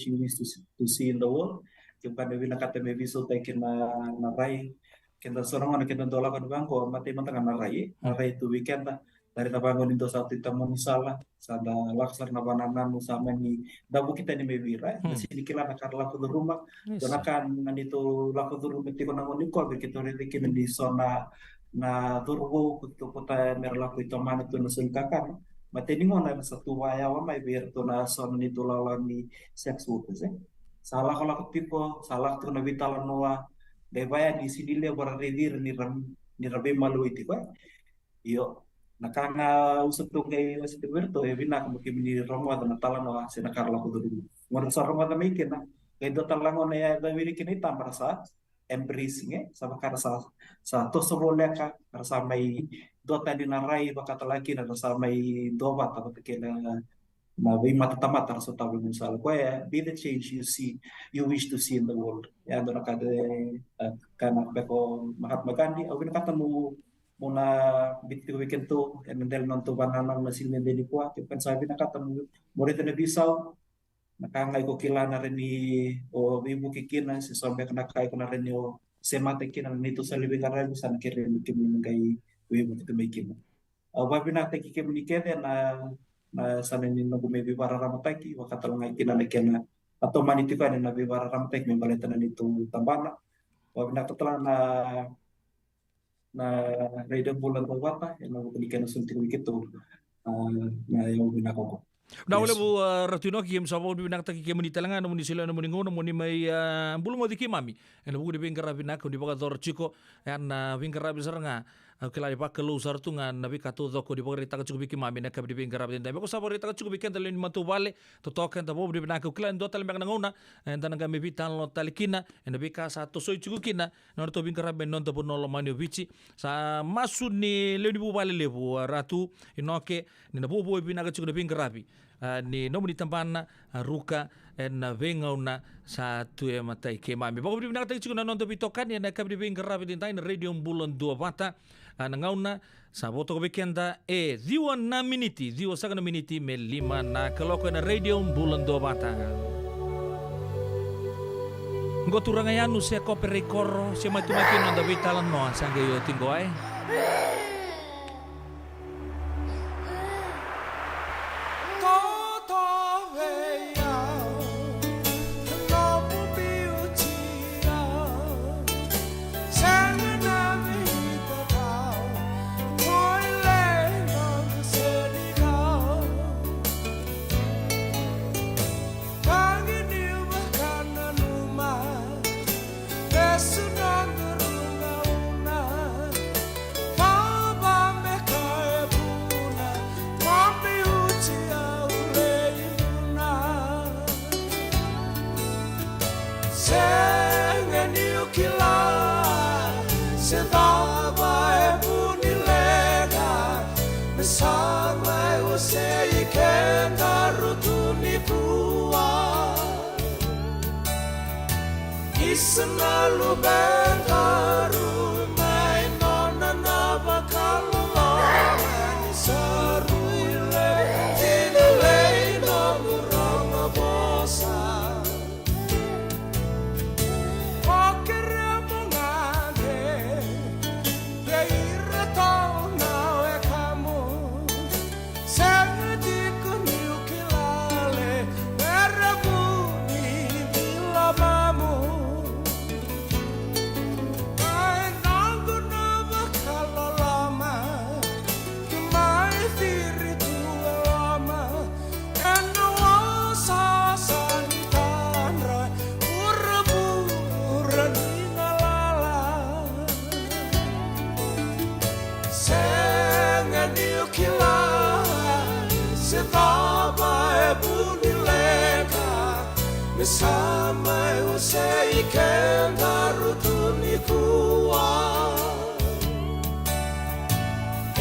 you need to see in the world. Kita nabi nak kata maybe so take na rai kita seorang anak kita dola kan bang ko mati mentang na rai itu weekend lah dari tabangon itu satu tamu misalnya sada laksar na bananan sama ni dabu kita ni maybe rai masih dikira nak laku di rumah dan akan itu laku di rumah itu na ngoni ko kita rezeki di zona na turbo kutu kota merlaku itu mana tu nusulkakan mate ni ngona satu waya wa mai biar tu na son ni tu lawan ni seks workers salah kalau ketipu salah tu na vital noa debaya di sini le bararedir ni rabe malu itu kan yo nakanga usap tu kay wasito berto e bina kamo kimi romo at natalan wa sinakar la ko dulu ngor sa romo da mikin na kay do talangon na da wili kini tamara sa embracing sa bakar sa to so boleka sa may do tadi na rai bakata lagi na sa may do ba ta na way matatamat sa tabi misal ko be the change you wish to see in the world ya do na kada kana ko Mahatma Gandhi o binakatamu muna bitti weekend to and then nonto banana na silmen de kuat kan sabi nakatamu morito na bisaw nakangay ko kila na rin ni o bibu kikina si sombe kanakay ko na rin yo semate kina nito sa libing aral san kirin kimi kay bibu kito may kina babi natin kikimnikete na sana ni nagumebi para ramataki wakatalangay kina na kina atau manitikan na nabi para ramataki may balitan na nito tambana babi nakatalang na radio bulan bawata yang nagubilikan na suntik wikito na yung binako ko. Na wala bu ratino kim sabo du nak taki kemuni talanga no muni sila no muni ngono muni mai bulu mo diki mami en bu de bingara binak di baga dor chiko en bingara bisaranga kila pa kelu sartunga nabi katu doko di baga taka chuku biki mami nak di bingara bin dai ko sabo taka chuku biki talen matu vale to token ta bobu di binak kila ndo tal mek ngona en tananga me bitan lo talikina en nabi ka sa to soy chuku kina no to bingara ben non to no lo mani bici sa masuni le di bu vale le bu ratu inoke ni na bobu binak chuku di bingara bi ni nomu ni tambana ruka na venga una sa tu e matai ke mami. Bako bibina kata ichiku na nondo bitokan ya na kabri venga rabi dintai na radio bulan 2 bata na ngauna sa boto ko bekenda diwa na miniti diwa saka na miniti me 5 na kaloko na radio bulan 2 bata. Ngoturangayanu siya ko perikoro siya matumakin na dabitalan no sangga yo tinggo ay. Selalu bertaruh main nona naba kalongan seruile tinulei nomurong bosa okere mongade beira tau nawe kamu sangat kuniukilale merabuni bilamamu. Sampai usai kendaru tunikua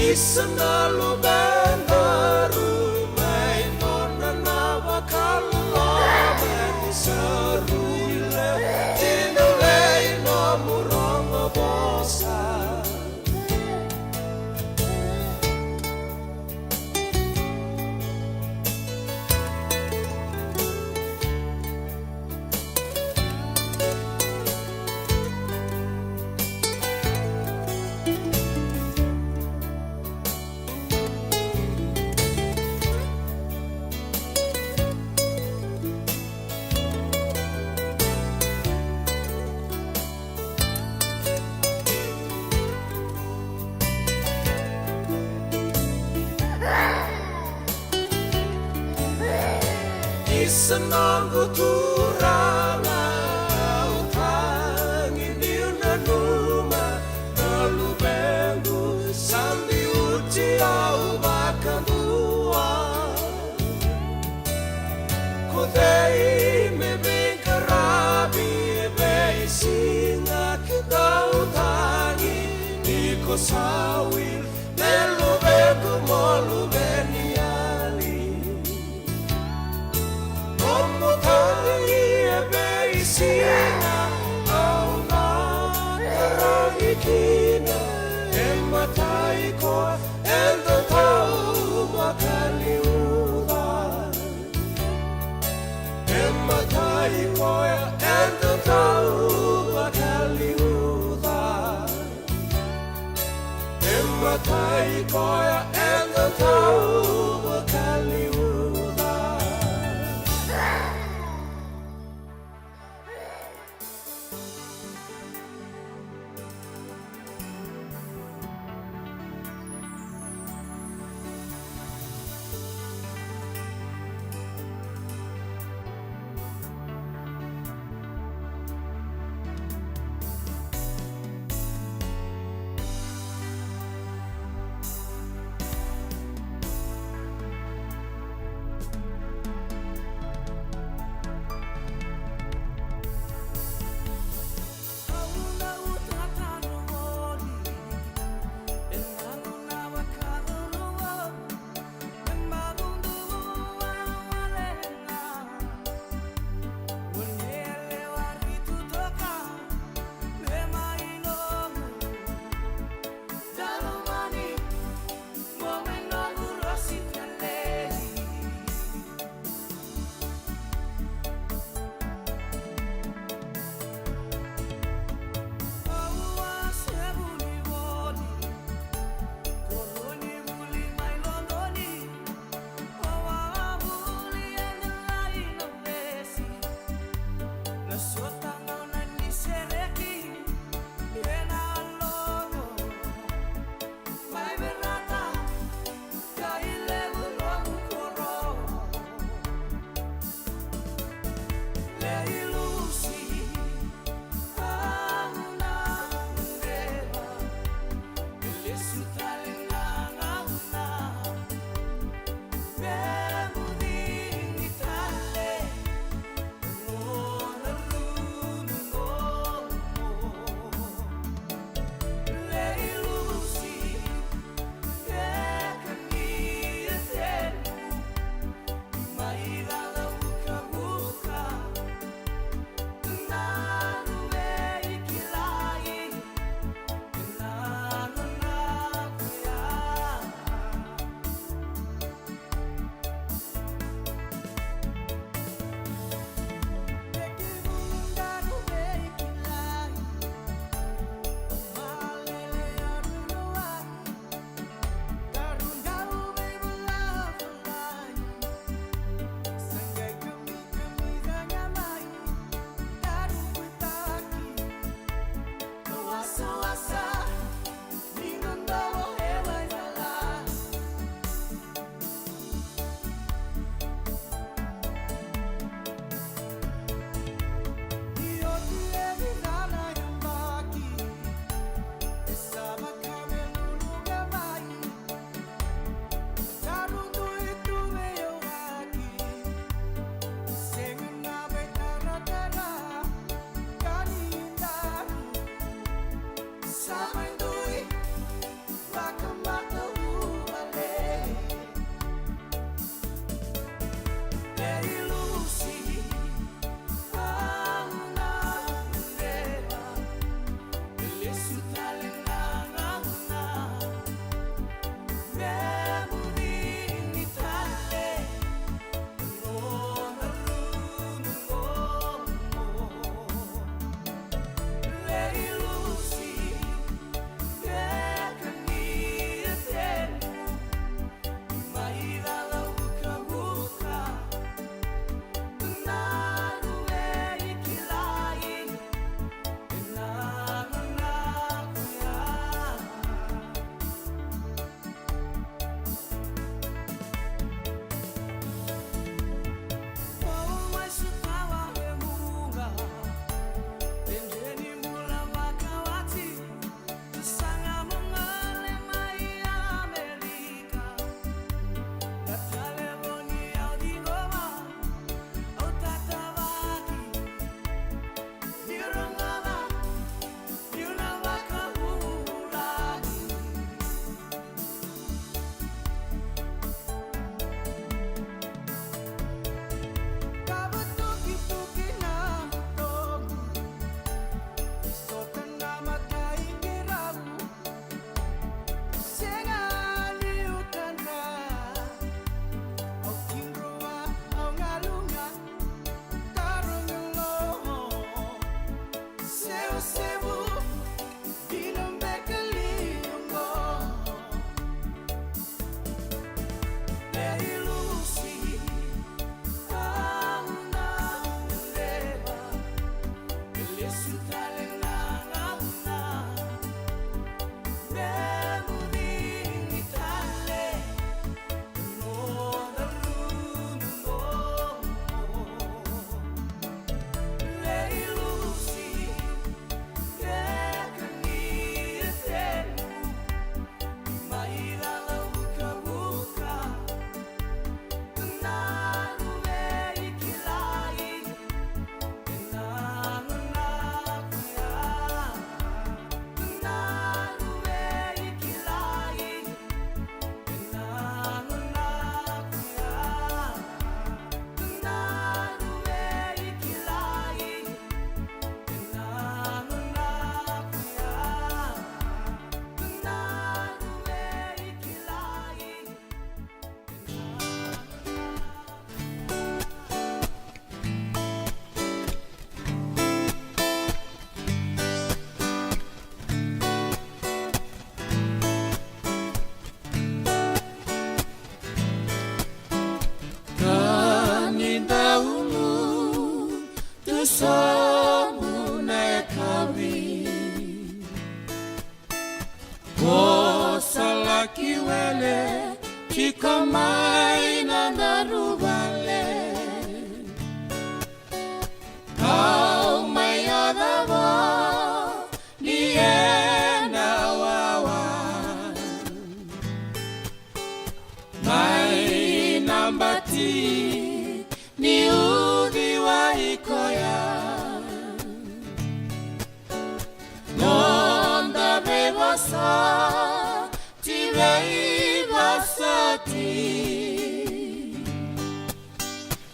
Isnalu bendaru main nona nawa kalongan seruile tinulei nomurong bosa Senangku turana utangi niuna numa nalu bengu sambi uci au bakandua kudei me bengkarabi bei singa kita utangi niko sawil nelu bengu molu beniali Sina au na terangikina ematai ko endo tau makaliuda ematai ko endo tau makaliuda ematai ko endo tau makaliuda.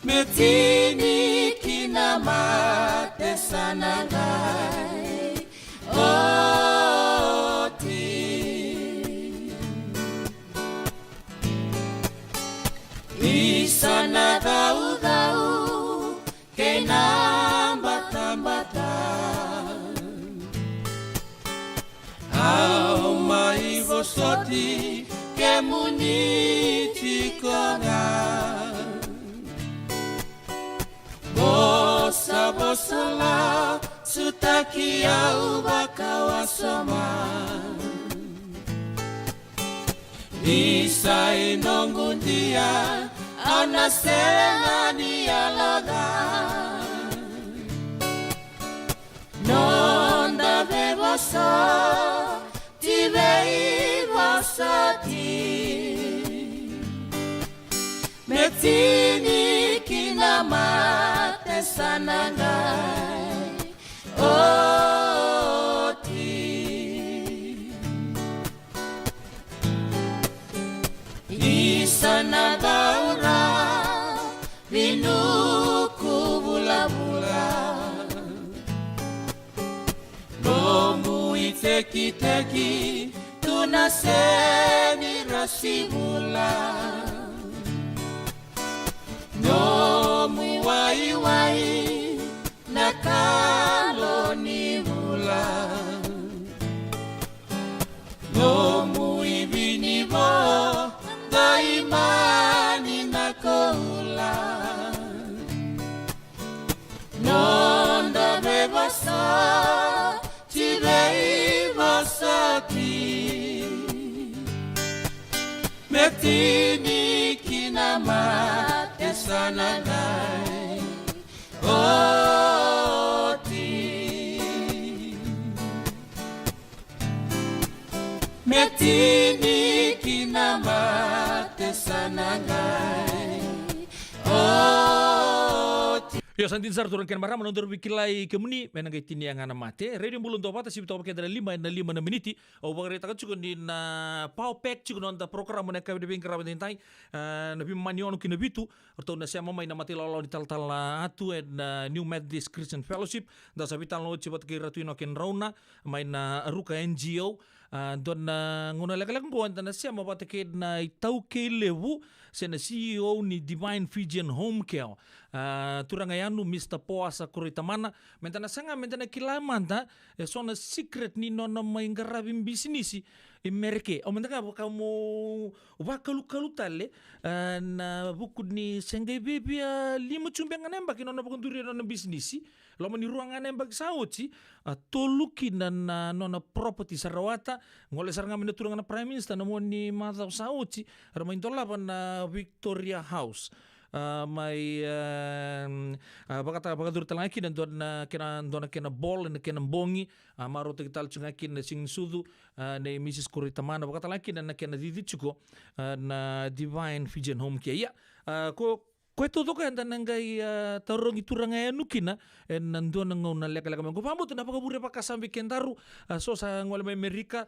Metini kinamate sanagai oti Isana dau-dau kenambata-bata Au mai vosoti kemuniti kona Bosa-bosala sutakiau bakawasama Isai nongundia anaselani aloda Nonda bebosa tibei bosati Metini kinamate sanangai oti Isana daura vinuku bula-bula Lomu iteki-teki tunaseni rasibula No muwai-wai nakaloni bula No muibinibo daimani nakoula Nonda bebasa tibei basati Metini kinamate sananai oti Metini kinamate sanangai oti Ya santin sar turun ken marama nondur bikilai kemuni menangai tini yang ana mate radio mulun to pata sibto pakai dari 5 na meniti o bagari takat cukup di na pau pek cukup nonta program mana kau di bingkar abad intai nabi manion kina bitu atau na siapa main mati lolo di tal atu na New Methodist Christian Fellowship da sabitan lo cepat kira tu inoken rauna main na ruka NGO Dona nguna lek-lek ngo antana sia mabata ke na itau ke lewu se na CEO ni Divine Fijian Home Care. Turanga yanu Mr. Poasa Kuritamana mentana sanga mentana kilamanta sona secret ni nona maingarabi bisnisi imerke o mentaka kamu wakalu tale na buku ni sengai bebia 5 cumbeng nembak nona bukunduri nona bisnisi lama ni ruangan nembak sauci toluki na nona property sarawata ngole saranga meneturanga na prime minister na mo ni madhaw sauci ramaintola pa na Victoria House may bakadur talangaki dan dona kena bol na kena bongi maro tegital chungaki na sing sudu na Mrs. Kuritamana bakatalaki na kena didichuko na Divine Fijian Home Care ya ko todo ka anda nangai tarong ituranga ya nukina nando nangau na leka mengo pambo tu napaka bure paka sambi kendaru so sa ngole Amerika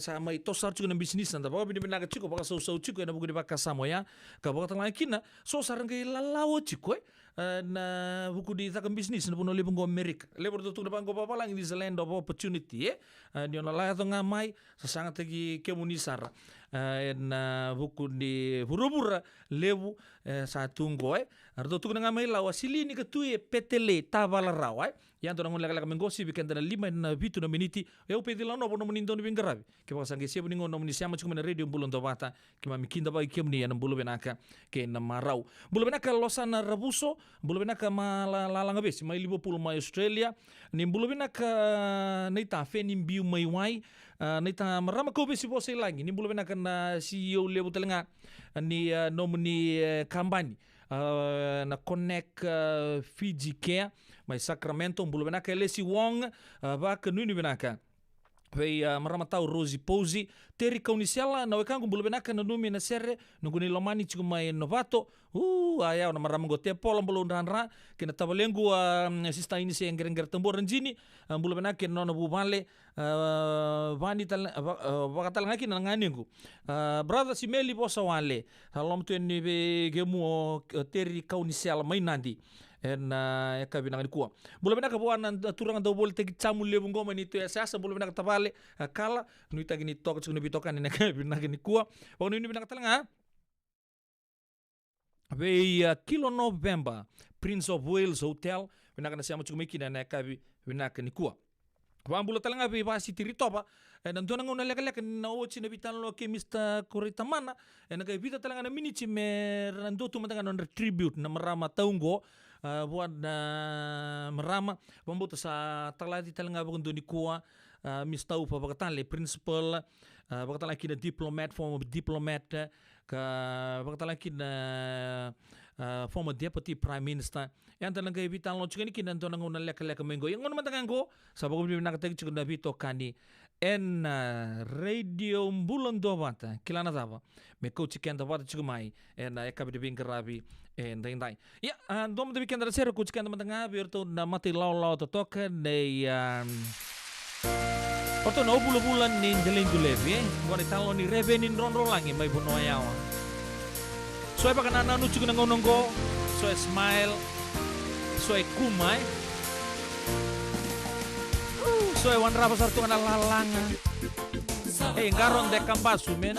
sa mai tosar chuko na bisnis anda baka bini binaga chuko baka sau chuko na buku di paka samoya ka baka tanga kina so sarangai lalawo chuko na buku di takam bisnis na puno libung Amerika lebur tu na bangko papalang this is a land of opportunity ni ona la to ngamai sa sangat tagi kemunisar na buku di burubura lebu sa tunggo ardo tu na ngamai lawa sili ni ketue petele tavala rawai yang tu nangon laka mengosi bikin dana 5 na bitu na miniti eu pedi la no bono menindo ni bingarabi ke baka sange sia ningo no munisiama chuko na radio bulon tobata ke mami kinda ba ikemni na bulu benaka ke na marau bulu benaka losana rabuso bulu benaka malalanga besi mai Liverpool mai Australia ni bulu benaka neita feni biu mai wai neita marama ko besi bose lagi ni bulu benaka na CEO lebu telenga ni nomini kambani na Connect Fiji Care mai Sacramento bulu benaka Lesi Wong ba kanuni benaka Vei maramatau Rosie Posey teri kaunisiala na wekangu bulu benaka na numi na sere nunguni lomani chiku mai novato aya na maramango te pola bulu ndanra kena tabalengu sista ini se ngere tambor njini bulu benaka no na bubale vani tal bakatalang aki na nganingu brother Simeli bosa wale halom tu ni be gemu teri kaunisiala mai nandi na kabinang ni kuwa bulu benaka buana turang do bol tegi chamu lebu ngoma ni tu asa bulu benaka tabale kala nu itagi ni tok chukni bitokan ni kabinang ni kuwa onu ni benaka talanga be kilo November Prince of Wales Hotel benaka na siamu chukmi kina na kabi benaka ni kuwa Wambula talanga be basi tiritopa dan dona ngona leka na ochi na bitan lo ke Mr. Kuritamana na kay bita talanga na minichi me rando tu matanga non retribute na marama taungo buat na marama pambuta sa talati talanga bukan ni kuwa Mr. Upa bakatan le principal bakatan laki na diplomat former diplomat ka bakatan laki na former deputy prime minister yang talanga bitan lo chukani kinan dona ngona leka mengo yang ngona matangango sa bago bina katag chukna bito kani en radio bulan dobata kilana dava me coach kenda vata chugmai en ekabi de bingarabi en dai ya dom de kenda sero coach kenda matanga berto na mati law to toka nei Oto no bulan ni jaling dulevi ngone talo ni revenin ronro langi mai buno yawa soe pakana nanu chugna ngonongo soe smile soe kumai soe wan rapa sartu kana lalanga ngaron de kampasu men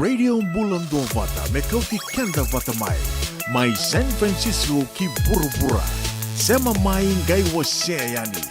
Radio Bulan do Vata me kauti kenda vata mai San Francisco ki burubura sema mai ngai wase yani.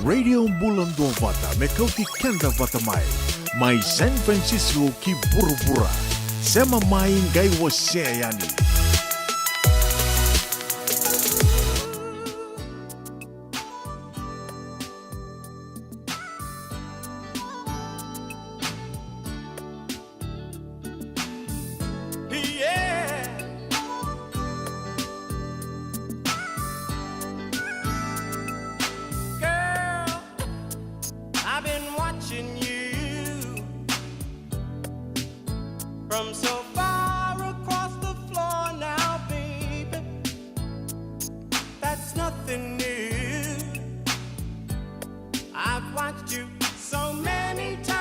Radio Bulan do Vata me kauti kenda vata mai San Francisco ki burubura sema mai ngai wase yani. From so far across the floor now, baby, that's nothing new. I've watched you so many times.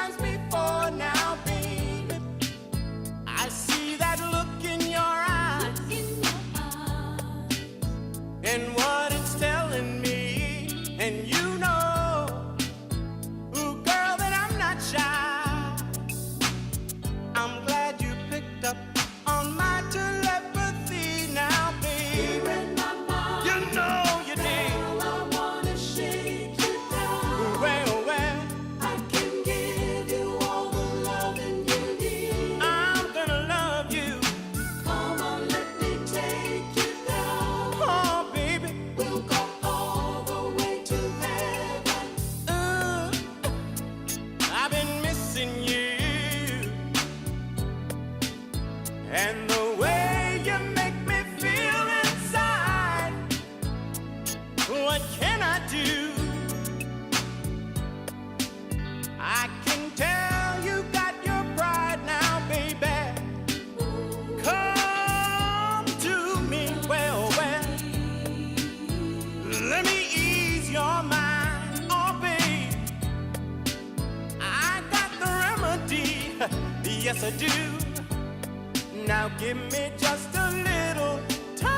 and the way you make me feel inside. What can I do? I can tell you got your pride now, baby. Come to me, well, let me ease your mind, oh babe. I got the remedy, yes I do. Now give me just a little time.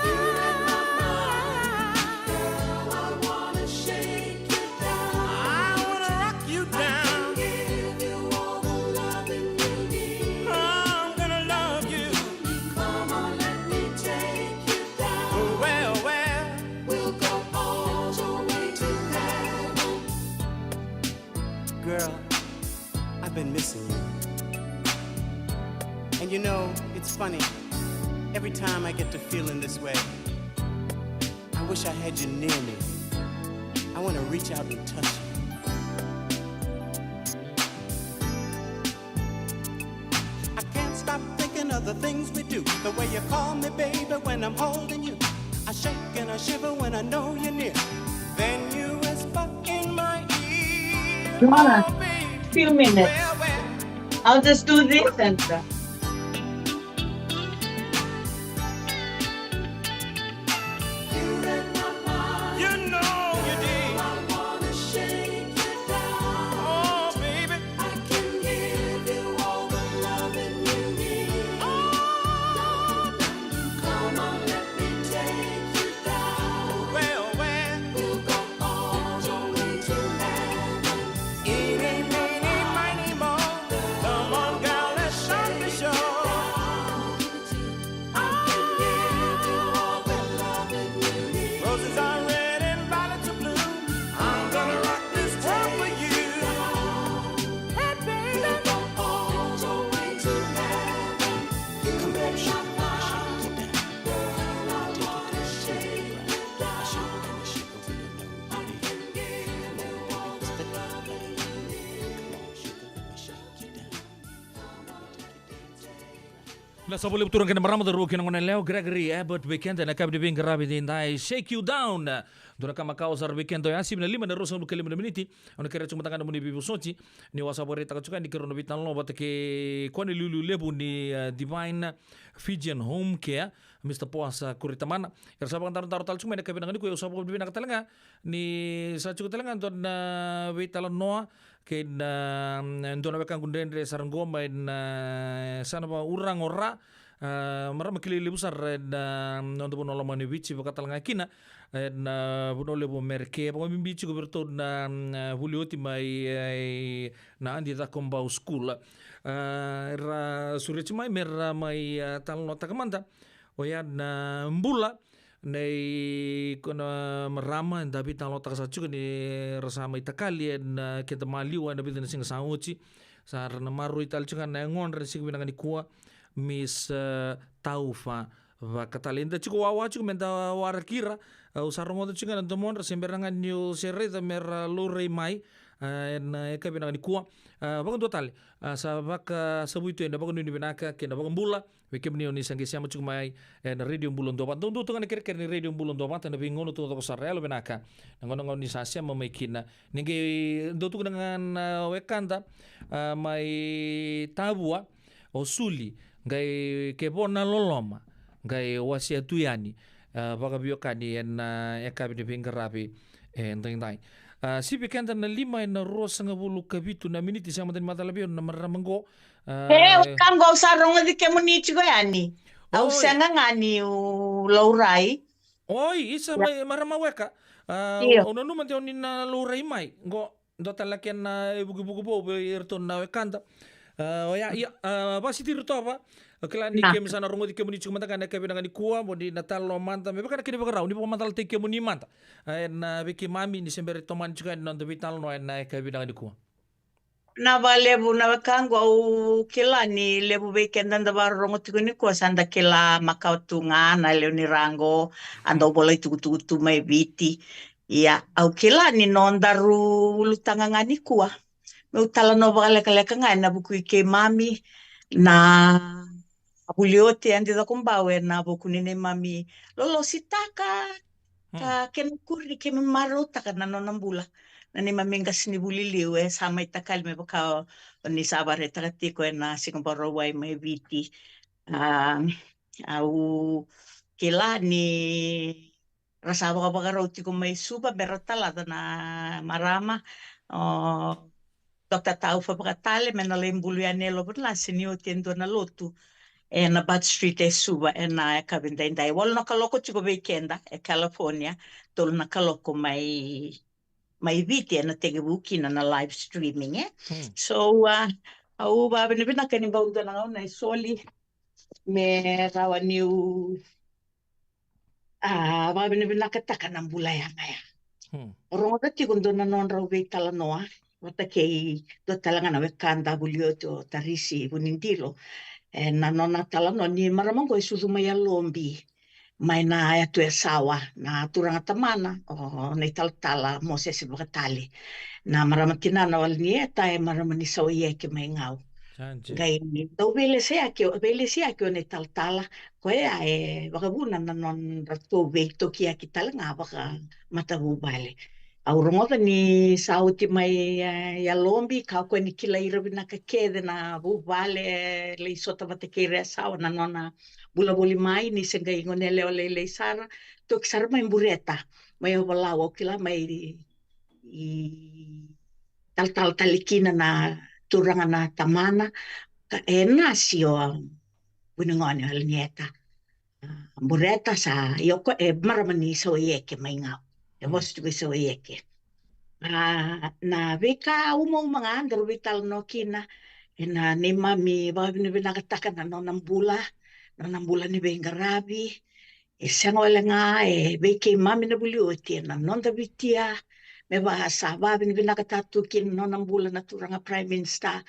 You in my mind, girl, I wanna shake you down. I wanna rock you down. I can give you all the loving you need. I'm gonna love you. Come on, let me take you down. Well, we'll go all the way to heaven. Girl, I've been missing you. And you know, it's funny. Every time I get to feeling this way, I wish I had you near me. I want to reach out and touch you. I can't stop thinking of the things we do. The way you call me, baby, when I'm holding you. I shake and I shiver when I know you're near. Then you whisper in my ear. Joanna, Oh, babe, few minutes. I'll just do this and you know you did. I wanna shake you down. Oh, baby, I can give you all the loving you need. Oh, come on, let me take you down. Well, we'll go all the way to heaven. Eeny, meeny, miny, mo. Come on, girl, let's shut the show. I can give you all the loving you need. Roses are red and violets are blue. I'm gonna rock this world for you. Hey, baby, we'll go all the way to heaven. Come on, shake it down. Girl, I wanna shake you down. I can give you all the loving you need. Nasa boleh turun kena marama daru kena ngone leo Gregory Abbott weekend na kabdi bing grabe din dai shake you down. Dura kama kausar weekend to yasi na 5 na rosa kali miniti. Ona kere cuma tangan muni bibu soci ni wasabore takacukan di kerono bitan lo batake kone lulu lebu ni Divine Fijian Home Care Mr. Puasa Kuritamana. Kersabakan taru tal cuma na kabinang ni ko usabo bibina katalenga ni sa cukup talenga don wetala noa ke na ndona wekan gundendre sarangoma na sana ba urang ora marama kili libusar na ndo bono lomani wichi vakatal ngakina na bono lebo merke pa mimbichi goberto na hulioti mai na andi da kombau school ra sureci mai merra mai tal nota kamanda oya na mbula nei kona marama ndabi talo takasa chuka ni rasama itakali na kita maliwa na bidana singa sauci sar na maru ital chuka na ngon resik binanga ni kuwa Miss Taufa va katalenda chuka wawa chuka menta warakira usarongo chuka na domon semberangan new sereta mer lore mai na eka binanga ni kuwa bagon total sa baka sabuito na bagon ni binaka kena bagon bula Wekem ni sangi siamo cuma mai na radio bulon doban tundu tungan ker ni radio bulon doban tan bingono tu to sarelo benaka ngon ni sasia mamekina ninge do tu dengan wekanda mai tabua osuli ngai ke bona loloma ngai wasia tuyani baka biokani na ekabi de bingarabi enteng dai si bekenda na 5 na rosa ngabulu kabitu na miniti sama dan matalabio na maramango kan go sarong di kemunich go yani. Au sanga ngani u laurai. Oi, isa may maramaweka. Ono naman tayo ni na laurai mai. Go do talaken na bugu-bugu po irton na wekanda. Oya, basi tirto ba? Kailan ni kem sana rongo di kemunich kumanta na kabi ni kuwa mo di natalo manta. May baka nakini baka raw ni pa mantal te kemuni manta. Na biki mami ni sembere toman chuka no do vital no na kabi ni kuwa. Na ba lebu na kango au kila ni lebu weekend anda ba rongo tikuni ko sanda kila makautunga na leo ni rango ando boleh tu mai viti ya au kila ni nondaru lutanga ngani kuwa me utala no ba kale kale kanga na buku ke mami Na abuliote andi da kumbawe na bokunine mami lolo sitaka ka kenukuri ke marota ka nanonambula na ni maminga sinibuliliw sa may takal me baka ni sabare takatiko na singapore wai may viti au kila ni rasava ka baka roti ko may suba beratala na marama Dr. Tau fa baka tale me na lembulu ya nelo butla sinio tiendo na lotu na Bud Street e suba na kabindaindai wala na kaloko tiko weekenda California tol na kaloko mai viti na tege buki na live streaming so au ba bina kani ba unda na na soli me rawa new ba bina ka taka na bulaya maya rongo ka tiko ndo na non rawa tala noa wata kei do talanga na wekanda bulio to tarisi bunindilo na nona tala no ni maramango e sudu mai alombi mai na ya tu sawa na turanga tamana o nei tala mo se se bakatali na maramatina na wal ni eta e maramani so ye ke mai ngau gai do vele se akio nei tala ko e bakabuna na non rato ve to ki akitala nga baka matabu bale Aurongoda ni sauti mai ya lombi ka ko ni kila ira bina ka kede na bu vale le sota vate kere sa na nona bula boli mai ni senga ingone le sara to kisar mai bureta mai wala o kila mai i tal talikina na turanga na tamana ka nasio buningone alnieta bureta sa yoko maramani so yeke mai ngau e vos tu so yeke na veka mga andro vital no kina na ni mami ba ni binakataka na nambula ni bengarabi e sengo nga e veke mami na bulioti na nonda vitia me ba sa ba ni binakatatu kin no nambula na turanga prime minister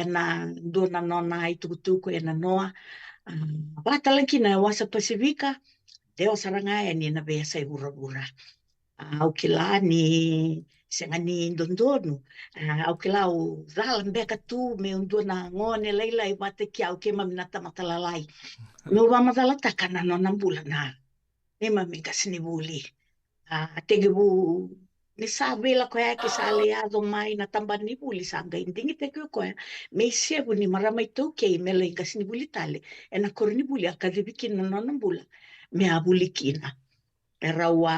na dona nona itukutuku na noa ba talakina wasa pasifika deo saranga ni na be sa ura au kila ni senga ni ndondonu au kila u dala mbeka tu me undona ngone leila i bate ki au kema minata matalalai me uwa matala takana no nambula na ema minga sinibuli tege bu ni sabela ko yake sale ado mai na tamba ni buli sanga indingi te ko me sebu ni marama to ke me le inga sinibuli tale ena korni buli akadebiki no nambula me abulikina era wa